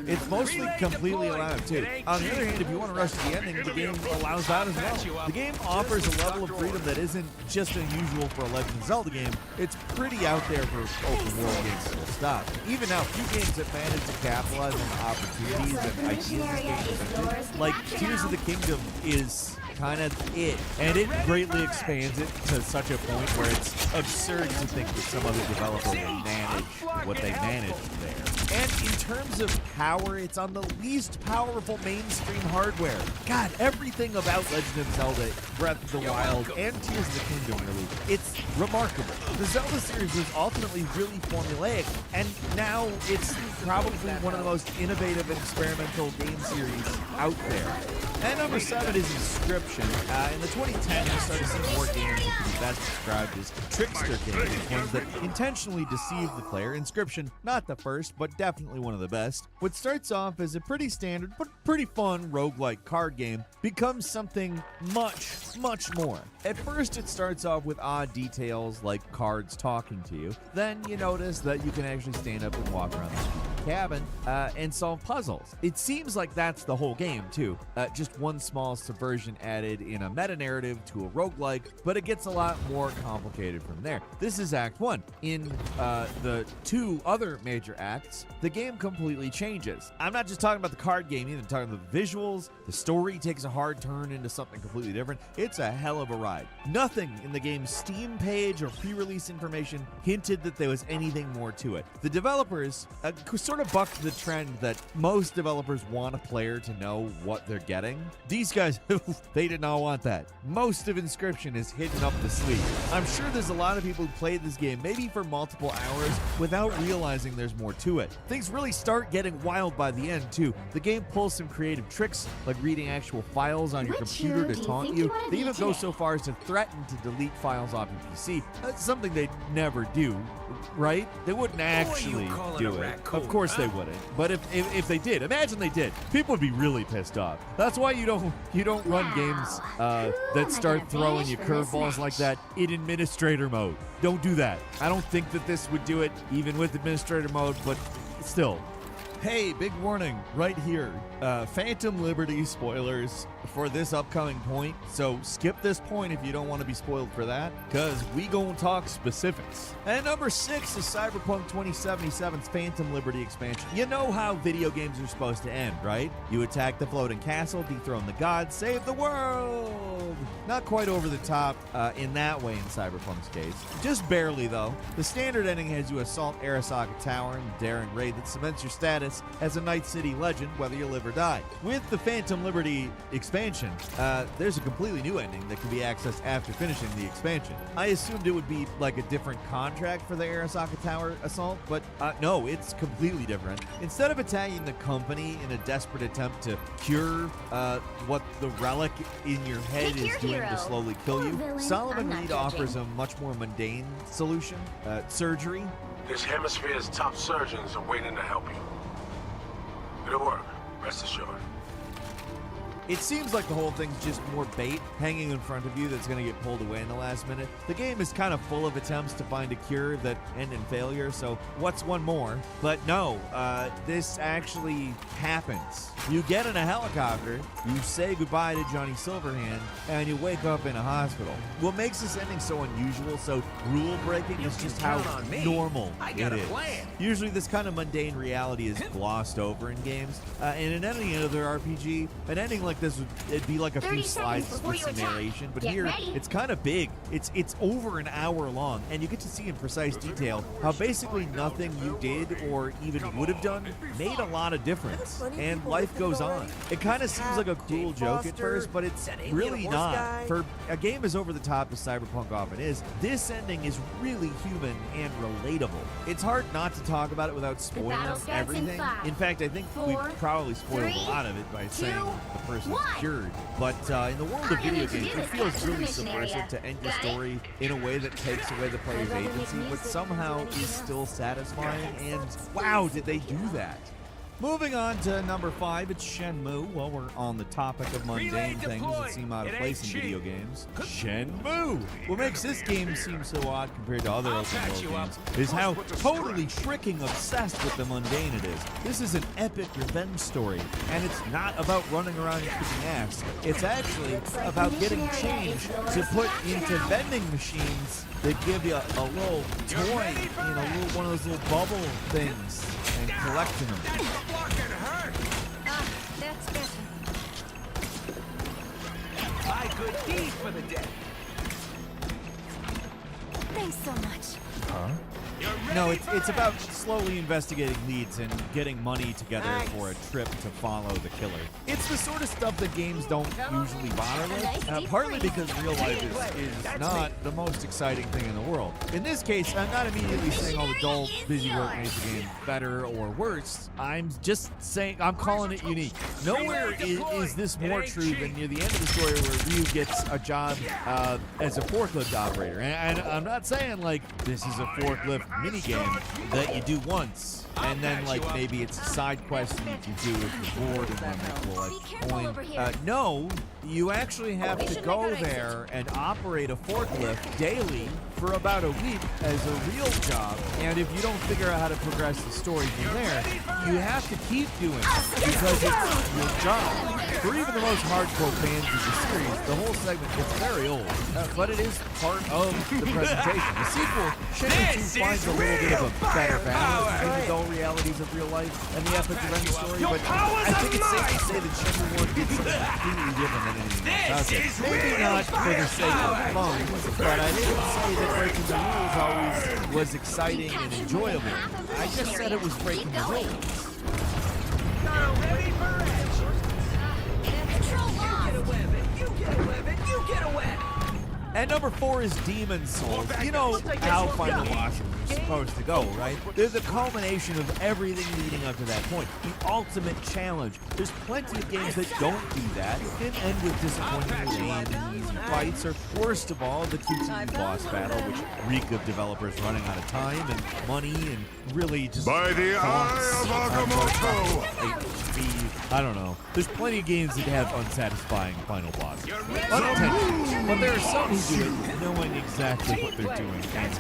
It's mostly completely allowed too. On the other hand, if you want to rush to the ending, the game allows that as well. The game offers a level of freedom that isn't just unusual for a Legend of Zelda game. It's pretty out there for open world games to stop. Even now, few games have managed to capitalize on the opportunities Looks like and the ideas mission this game area is presented. yours to Like capture Tears of now. the Kingdom is kind of it, and it greatly expands it to such a point where it's absurd to think that some other developer will manage what they managed there. And in terms of power, it's on the least powerful mainstream hardware. God, everything about Legend of Zelda, Breath of the Wild, and Tears of the Kingdom, really, it's remarkable. The Zelda series was ultimately really formulaic, and now it's probably one of the most innovative and experimental game series out there. And number 7 is Inscription. In the 2010s, we started seeing more games that could be That's described as trickster games, ones that intentionally deceive the player. Inscription, not the first, but definitely one of the best. What starts off as a pretty standard but pretty fun roguelike card game becomes something much, much more. At first, it starts off with odd details like cards talking to you. Then you notice that you can actually stand up and walk around the cabin and solve puzzles. It seems like that's the whole game, too. Just one small subversion added in a meta-narrative to a roguelike, but it gets a lot more complicated from there. This is Act 1. In the two other major acts, the game completely changes. I'm not just talking about the card game either. I'm talking about the visuals. The story takes a hard turn into something completely different. It's a hell of a ride. Nothing in the game's Steam page or pre-release information hinted that there was anything more to it. The developers sort of bucked the trend that most developers want a player to know what they're getting. These guys, they did not want that. Most of Inscription is hidden up the sleeve. I'm sure there's a lot of people who played this game maybe for multiple hours without realizing there's more to it. Things really start getting wild by the end, too. The game pulls some creative tricks, like reading actual files on your computer to taunt you. They even go so far as to threaten to delete files off your PC. That's something they'd never do, right? They wouldn't actually do it. Of course they wouldn't. But if they did, imagine they did, people would be really pissed off. That's why you don't run games that start throwing you curveballs like that in administrator mode. Don't do that. I don't think that this would do it even with administrator mode, but still. Hey, big warning right here. Phantom Liberty spoilers for this upcoming point. So skip this point if you don't want to be spoiled for that, because we gonna talk specifics. And number 6 is Cyberpunk 2077's Phantom Liberty expansion. You know how video games are supposed to end, right? You attack the floating castle, dethrone the gods, save the world. Not quite over the top in that way in Cyberpunk's case. Just barely, though. The standard ending has you assault Arasaka Tower in a daring raid that cements your status as a Night City legend, whether you live or die. With the Phantom Liberty expansion, there's a completely new ending that can be accessed after finishing the expansion. I assumed it would be like a different contract for the Arasaka Tower assault, but no, it's completely different. Instead of attacking the company in a desperate attempt to cure what the relic in your head Pick is your doing hero. to slowly kill Or you, villain, Solomon I'm not Reed judging. offers a much more mundane solution, surgery. This hemisphere's top surgeons are waiting to help you. It'll work, rest assured. It seems like the whole thing's just more bait hanging in front of you that's going to get pulled away in the last minute. The game is kind of full of attempts to find a cure that end in failure, so what's one more? But no, this actually happens. You get in a helicopter, you say goodbye to Johnny Silverhand, and you wake up in a hospital. What makes this ending so unusual, so rule-breaking, is just how count on me. normal I it got a is. plan. Usually this kind of mundane reality is glossed over in games, and in any other RPG, an ending like this it'd be like a 30 few slides seconds before with you some attack. narration, but Get here ready. it's kind of big. It's over an hour long, and you get to see in precise detail how basically nothing you did or even would have done made a lot of difference, and life goes on. It kind of seems like a cruel joke at first, but it's really not. For a game as over the top as Cyberpunk often is, this ending is really human and relatable. It's hard not to talk about it without spoiling battle starts in everything. 5, In fact, I think we 4, probably spoiled 3, a lot of it by saying the person's 1. cured. But in the world of All you video need to games, do it is feels capture the really mission subversive area. to end your Got it? story in a way that takes away the player's I'd rather make agency, but music somehow than anything is still else. satisfying. And wow, did they do that? Moving on to number 5, it's Shenmue. Well, we're on the topic of mundane Relay things that deployed. seem out of It place ain't in cheap. video games. Shenmue! What makes this game seem so odd compared to other I'll open patch world you up. games is how totally freaking obsessed with the mundane it is. This is an epic revenge story, and it's not about running around kicking ass. It's actually about getting change to put into vending machines that give you a little toy, one of those little bubble things, and collecting them. That fucking hurt. That's better. My good deed for the day. Thanks so much. No, it's about slowly investigating leads and getting money together for a trip to follow the killer. It's the sort of stuff that games don't usually bother with, partly because real life is not the most exciting thing in the world. In this case, I'm not immediately saying all the dull, busy work makes the game better or worse. I'm just saying I'm calling it unique. Nowhere is this more true than near the end of the story where Ryu gets a job as a forklift operator. And I'm not saying like this is a forklift minigame that you do once and then like maybe it's a side quest that you can do if you're bored and then it will like coin. No, you actually have to go there and operate a forklift daily for about a week as a real job, and if you don't figure out how to progress the story from there, you have to keep doing it because it's your job. For even the most hardcore fans of the series, the whole segment gets very old, but it is part of the presentation. The sequel, Shenmue 2 finds a little bit of a better balance between the dull realities of real life and the epic adventure story, but I think it's safe to say that Shenmue 1 did something completely different than anything else out there. Maybe not for the sake of fun, but I didn't say that breaking the rules always was exciting and enjoyable. I just said it was breaking the rules. Ready for action. Control lost. You get a weapon. You get a weapon. And number 4 is Demon Souls. You know how Final Boss is supposed to go, right? There's a culmination of everything leading up to that point. The ultimate challenge. There's plenty of games that don't do that and end with disappointing lame and easy fights, or worst of all, the 2-team boss battle, which reek of developers running out of time and money and really just By the eye of Agamotto! I don't know. There's plenty of games that have unsatisfying final bosses. Unintentional. But there are some who do it knowing exactly what they're doing. And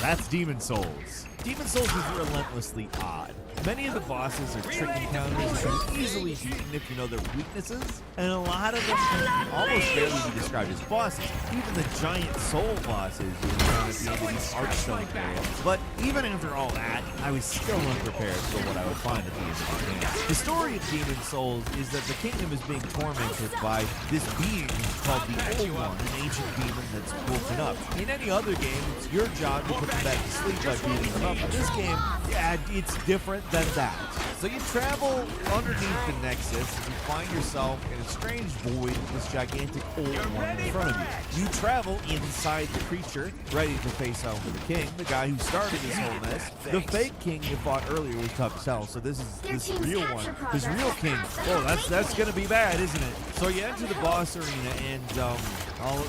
that's Demon Souls. Demon Souls is relentlessly odd. Many of the bosses are trick encounters that can be easily beaten if you know their weaknesses, and a lot of them can almost barely be described as bosses. Even the giant soul bosses you encounter at the end of these Archstone areas. But even after all that, I was still unprepared for what I would find at the end of the game. The story of Demon Souls is that the kingdom is being tormented by this being called the Old One, an ancient demon that's woken up. In any other game, it's your job to put them back to sleep by beating them up. In this game, yeah, it's different than that. So you travel underneath the Nexus and you find yourself in a strange void with this gigantic Old One in front of you. You travel inside the creature, ready to face off with the king, the guy who started this whole mess. The fake king you fought earlier was tough as hell, so this is this real one, this real king. Oh, that's gonna be bad, isn't it? So you enter the boss arena and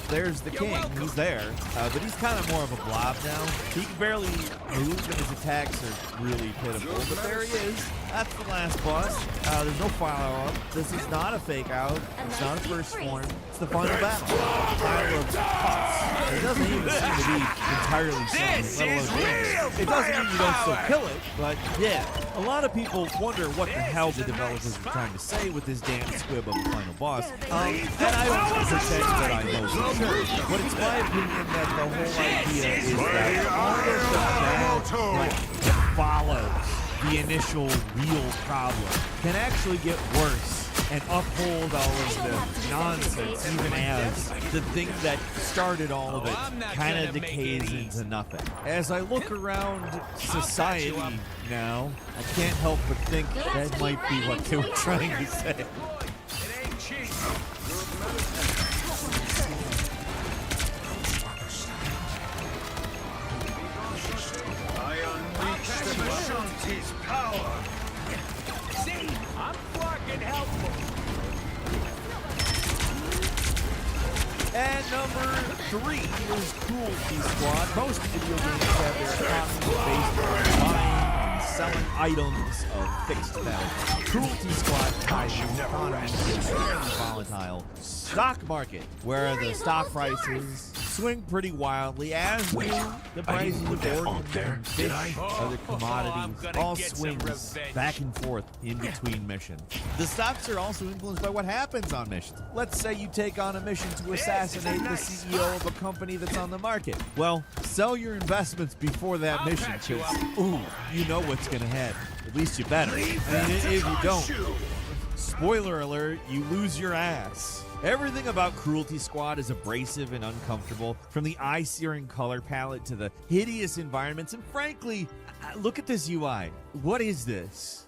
there's the king. He's there, but he's kind of more of a blob now. He can barely move, and his attacks are really pitiful. But there he is. That's the last boss. There's no follow-up. This is not a fake-out. It's not a first form. It's the final battle. The pile of cuts. It doesn't even seem to be entirely something, let alone dangerous. It doesn't mean you don't still kill it, but yeah. A lot of people wonder what the hell the developers were trying to say with this damn squib of a final boss. And I don't pretend that I know for sure, but it's my opinion that the whole idea is that all of the bad that follows the initial real problem can actually get worse and uphold all of the nonsense, even as the thing that started all of it kind of decays into nothing. As I look around society now, I can't help but think that might be what they were trying to say. His power. See, I'm fucking helpful. And number 3 is Cruelty Squad. Most video games have their economy based on buying and selling items of fixed value. Cruelty Squad ties the economy to a fairly volatile stock market, where the stock prices swing pretty wildly, as do the prices of organs and fish, other commodities, all swings back and forth in between missions. The stocks are also influenced by what happens on missions. Let's say you take on a mission to assassinate the CEO of a company that's on the market. Well, sell your investments before that mission, because, ooh, you know what's gonna happen. At least you better. And if you don't, Spoiler alert, you lose your ass. Everything about Cruelty Squad is abrasive and uncomfortable, from the eye-searing color palette to the hideous environments, and frankly, look at this UI. What is this?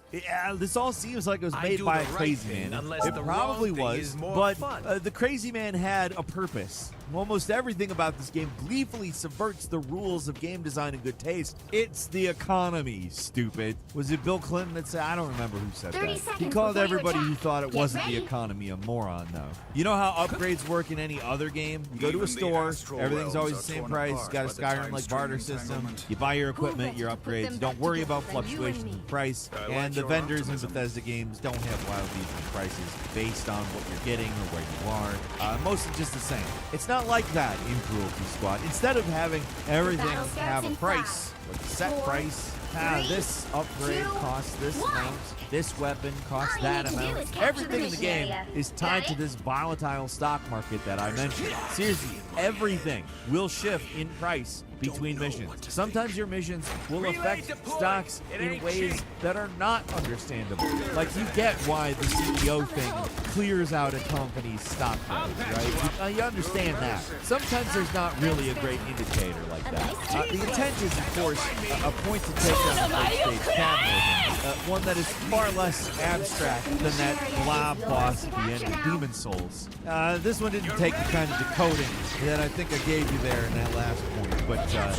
This all seems like it was made by a crazy man. It probably was, but the crazy man had a purpose. Almost everything about this game gleefully subverts the rules of game design and good taste. It's the economy, stupid. Was it Bill Clinton that said? I don't remember who said 30 that. He seconds called before you everybody who attack. thought it Get wasn't the ready. economy a moron, though. You know how upgrades work in any other game? You go to a Even the store, astral everything's realms always are the same torn price. apart Got a by the Skyrim-like time-stream barter system. entanglement. You buy your Who equipment, your better to put upgrades. them Don't back worry together about than you and fluctuations me? in price. I like And the your vendors in optimism. Bethesda games don't have wild decent prices based on what you're getting or where you are. Mostly just the same. It's not like that in Cruelty Squad. Instead of having everything battle starts have a in price, 5, like a set 4, price, 3, this upgrade 2, costs this 1. amount, this weapon costs All you that need to do amount. is capture Everything the in the mission game area. is tied Got to it? this volatile stock market that I mentioned. Seriously, everything will shift in price between missions. Sometimes your missions will affect stocks in ways that are not understandable. Like, you get why the CEO thing clears out a company's stock price, right? You understand that. Sometimes there's not really a great indicator like that. The intent is, of course, a point to take down late-stage capitalism, one that is far less abstract than that blob boss at the end of Demon Souls. This one didn't take the kind of decoding that I think I gave you there in that last point, but yeah.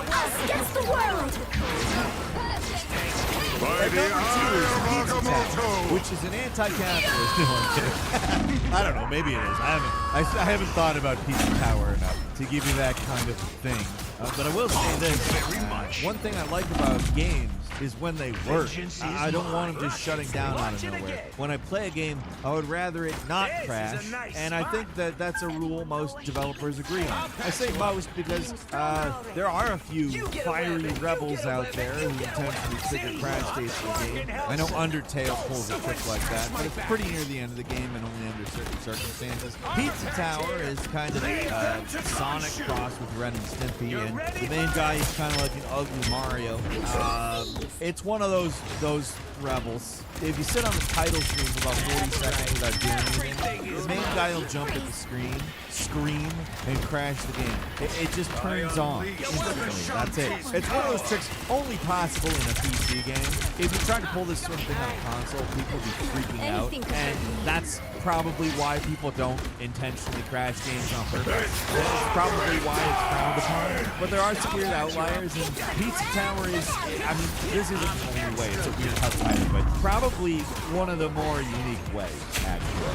Us against the world! By the Number two eye is of Pizza Town, Agamotto! which is an anti-capitalist. No, I'm kidding. I don't know. Maybe it is. I haven't thought about Pizza Tower enough to give you that kind of thing. But I will say this: one thing I like about games is when they work. I don't want them just shutting down out of nowhere. When I play a game, I would rather it not crash, and I think that that's a rule most developers agree on. I say most because there are a few fiery rebels out there who intentionally trigger crash states in the game. I know Undertale pulls a trick like that, but it's pretty near the end of the game and only under certain circumstances. Pizza Tower is kind of a Sonic cross with Ren and Stimpy, and the main guy is kind of like an ugly Mario. It's one of those rebels. If you sit on the title screen for about 40 seconds without doing anything, the main guy will jump at the screen, scream, and crash the game. It just turns on instantly. That's it. It's one of those tricks only possible in a PC game. If you try to pull this sort of thing on a console, people will be freaking out, Anything could and that's probably why people don't intentionally crash games on purpose. It's probably why it's frowned upon. But there are some weird outliers, and Pizza Tower is, I mean, this isn't the only way. It's a weird cut title, but probably one of the more unique ways, actually.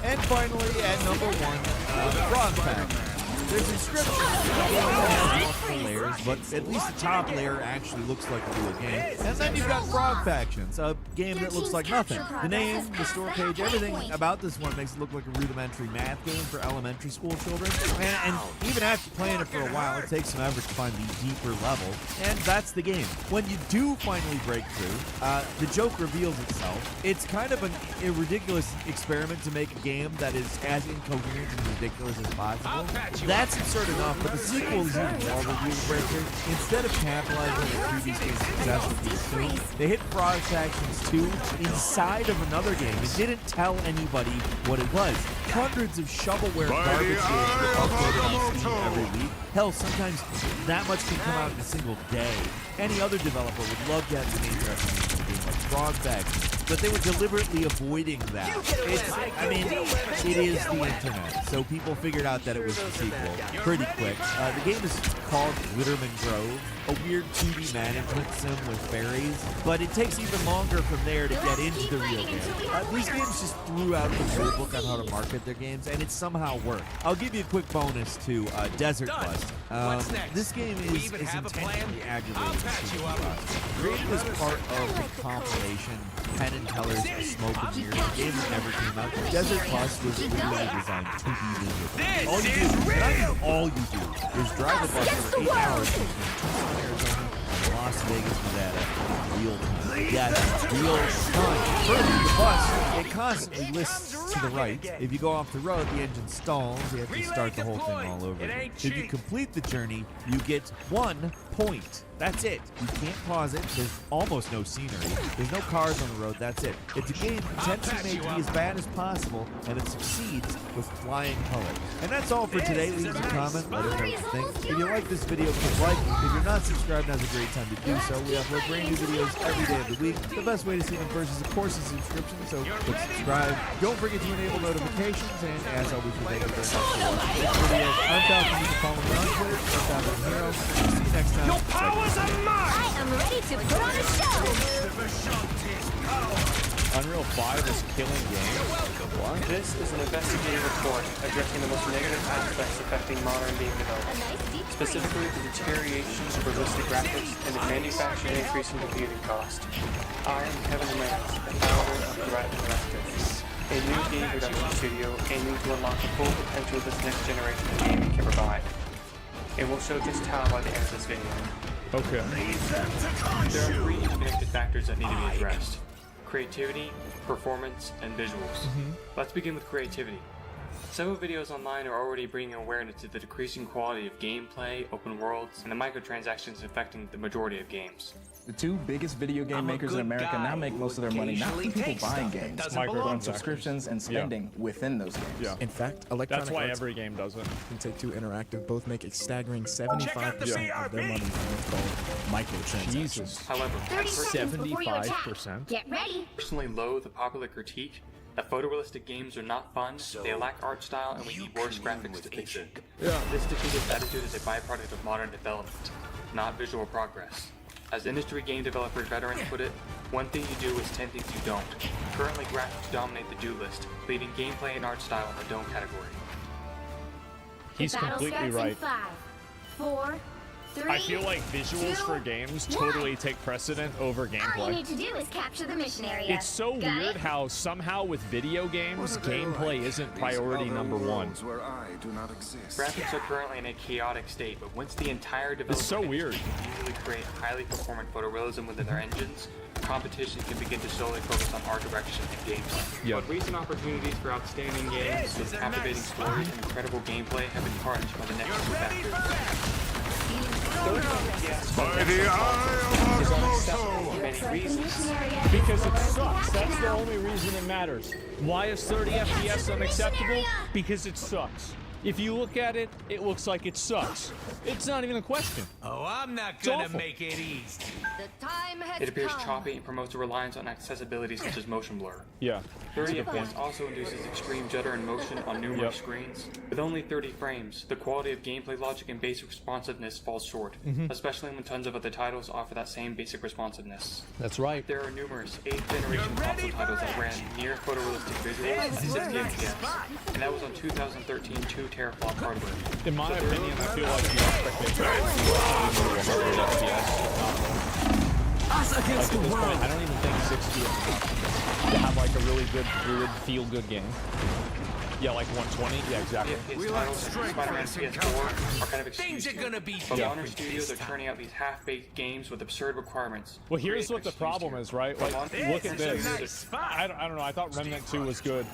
And finally, at number one, Frog Pack. There's inscriptions. It has multiple layers, but at least the top layer actually looks like a real game. And then you've got Frog Factions, a game that looks like nothing. The name, the store page, everything about this one makes it look like a rudimentary math game for elementary school children. And even after playing it for a while, it takes some effort to find the deeper level. And that's the game. When you do finally break through, the joke reveals itself. It's kind of a ridiculous experiment to make a game that is as incoherent and ridiculous as possible. That's absurd enough, but the sequel is even more of a rule breaker. Instead of capitalizing on the previous game's success with the assumed, they hit Frog Factions 2 inside of another game and didn't tell anybody what it was. Hundreds of shovelware By garbage the games eye get of uploaded on Steam Agamotto. every week. Hell, sometimes that much can come out in a single day. Any other developer would love to have the name recognition of a game like Frog Factions, but they were deliberately avoiding that. It is the internet, so people figured out that it was the sequel pretty quick. The game is called Glitterman Grove, a weird 2D management sim with fairies, but it takes even longer from there to get into the real game. These games just threw out the rulebook on how to market their games, and it somehow worked. I'll give you a quick bonus to Desert Bust. What's next? This game We is even have a plan? intentionally aggravating. I'll patch you up. Created as part of the compilation Penn and Teller's Smoke and Mirrors, a game that never came out. Desert Bus was literally designed to be miserable. All you do, and I mean all you do, is drive a bus for 8 hours between Tucson, Arizona, and Las Las Vegas, Nevada, real time. Yes, real time. First, the bus, it constantly lists to the right. If you go off the road, the engine stalls. You have to start the whole thing all over again. If you complete the journey, you get 1 point. That's it. You can't pause it. There's almost no scenery. There's no cars on the road. That's it. It's a game intentionally made to be as bad as possible, and it succeeds with flying colors. And that's all for today. Leave us a comment. Let us know what you think. If you like this video, click like. If you're not subscribed, now's a great time to do so. We upload brand new videos every day of the week. The best way to see them first is, of course, a subscription, so click subscribe. Don't forget to enable notifications, and as always, we thank you very much for watching this video. I'm Falcon. You can follow me on Twitter. I'm Falcon Hero. See you next time. Your powers are mine! I am ready to put on a show! Unreal 5 is killing games. What? This is an investigative report addressing the most negative aspects affecting modern game development, specifically the deterioration of realistic graphics and the manufacturing increase in computing cost. I am Kevin Ramirez, the founder of Threat Interactive, a new game production studio aiming to unlock the full potential this next generation of gaming can provide. And we'll show just how by the end of this video. Okay. There are 3 connected factors that need to be addressed: creativity, performance, and visuals. Let's begin with creativity. Several videos online are already bringing awareness to the decreasing quality of gameplay, open worlds, and the microtransactions affecting the majority of games. The 2 biggest video game makers in America now make most of their money not from people buying games, but on subscriptions and spending within those games. Yeah. In fact, Electronic That's why Arts every game does it. and Take-Two Interactive both make a staggering 75% of their money from what's called microtransactions. Jesus. However, 30 seconds before you attack. 75%? Get ready! personally loathe the popular critique that photorealistic games are not fun, they lack art style, and we need worse graphics to fix it. This defeatist attitude is a byproduct of modern development, not visual progress. As industry game developer veterans put it, one thing you do is 10 things you don't. Currently, graphics dominate the do list, leading gameplay and art style in the don't category. He's Battle completely starts right. in 5, 4, 3. I feel like visuals 2, for games 1. totally take precedent over All you gameplay. need to do is capture the mission area. It's so Got weird it? how somehow with video games, gameplay isn't priority number 1. Where I do not exist. Graphics are currently in a chaotic state, but once the entire development so weird. can easily create highly performant photorealism within their engines, competition can begin to solely focus on art direction and gameplay. Yep. But recent opportunities for outstanding games with captivating stories and incredible gameplay have been tarnished by the next 2 factors. By the eye of Agamotto! For many reasons. Because it sucks. That's the only reason it matters. Why is 30 FPS unacceptable? Because it sucks. If you look at it, it looks like it sucks. It's not even a question. Oh, I'm not It's gonna awful. make it easy. The time has It appears come. choppy and promotes a reliance on accessibility such as motion blur. Yeah. 30 FPS also induces extreme judder and motion on numerous Yep. screens. With only 30 frames, the quality of gameplay logic and basic responsiveness falls short, especially when tons of other titles offer that same basic responsiveness. That's right. There are numerous 8th generation console titles that ran near photorealistic visuals at 60 FPS, and that was on 2013 2 teraflop hardware. In my opinion, I feel like the expectation is 100 FPS. Like at this point, I don't even think 60 is enough to have like a really good, fluid, feel-good game. Yeah, like 120. Yeah, exactly. FPS titles like Spider-Man PS4 are kind of Things excused are gonna be but Yeah. modern studios are turning out these half-baked games with absurd requirements. Well, here's Create what the excuse problem here. is, right? Like, look at This is a this. nice spot. I don't know. I thought Remnant 2 was good,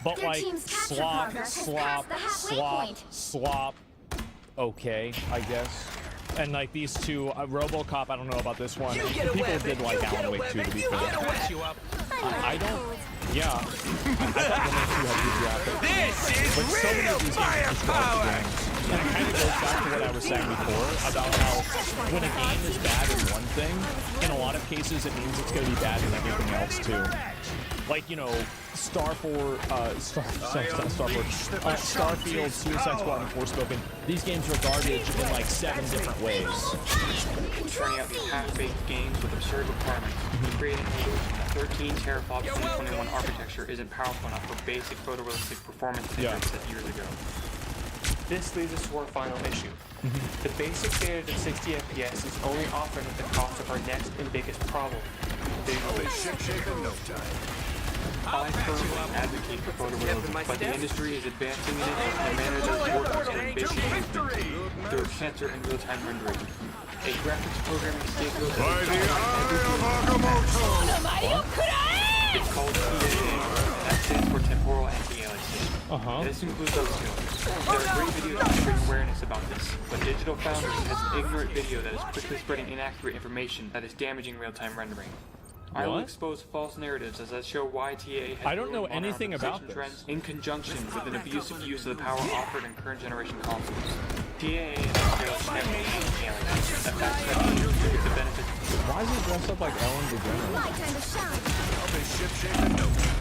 but Their like team's capture slop, progress has slop, passed the halfway slop, point. slop. Okay, I guess. And like these 2, RoboCop. I don't know about this one. You get a People weapon, did like you get Alan a Wake 2 to weapon, be you fair. get a weapon. You up. I don't. Yeah, I thought Remnant 2 had good graphics. This is But so many real of these games are just garbage firepower! games. And it kind of goes back to what I was saying before about how when a game is bad in one thing, in a lot of cases it means it's going to be bad in everything else too. Like, you know, Starfield, Suicide Squad, and Forspoken. These games are garbage in like 7 different ways. Turning out these half-baked games with absurd requirements, creating an illusion that 13 teraflops 2021 architecture isn't powerful enough for basic photorealistic performance standards set years ago. This leads us to our final issue. The basic standard of 60 FPS is only offered at the cost of our next and biggest problem, visuals. I firmly advocate for photorealism, but the industry is advancing in it in a manner that dwarfs its ambition through cancer and real-time rendering. A graphics programming staple that By is the dominant eye of everything. It's called TAA. That stands for Temporal Anti-Aliasing. This includes those skills. There are great videos to spread awareness about this, but Digital Foundry has an ignorant video that is quickly spreading inaccurate information that is damaging real-time rendering. I will expose false narratives as I show why TA has I don't know ruined anything about monetization this. trends in conjunction with an abusive use of the power offered in current generation consoles. TAA is a aliens. The fact that they distribute the benefits. Why is he dressed up like Ellen DeGeneres? My time to shine. I'll be ship-shape in no time.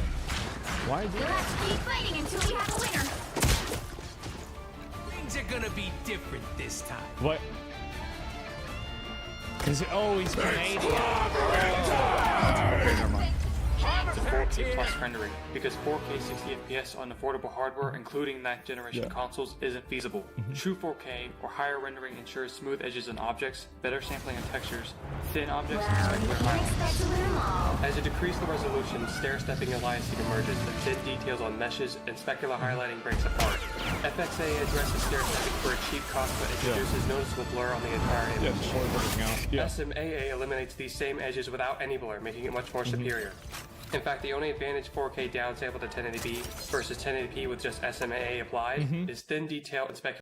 Why is We'll have to keep fighting until we have a winner. Things are gonna be different this time. What? He's Canadian. To 4K plus rendering, because 4K 60 FPS on affordable hardware, including that generation consoles, isn't feasible. True 4K or higher rendering ensures smooth edges on objects, better sampling and textures, thin objects, and specular highlights. As you decrease the resolution, stair-stepping aliasing emerges, and thin details on meshes and specular highlighting breaks apart. FXA addresses stair-stepping for a cheap cost, but introduces noticeable blur on the entire image. SMAA eliminates these same edges without any blur, making it much more superior. In fact, the only advantage 4K downsampled to 1080p versus 1080p with just SMAA applied is thin detail and specular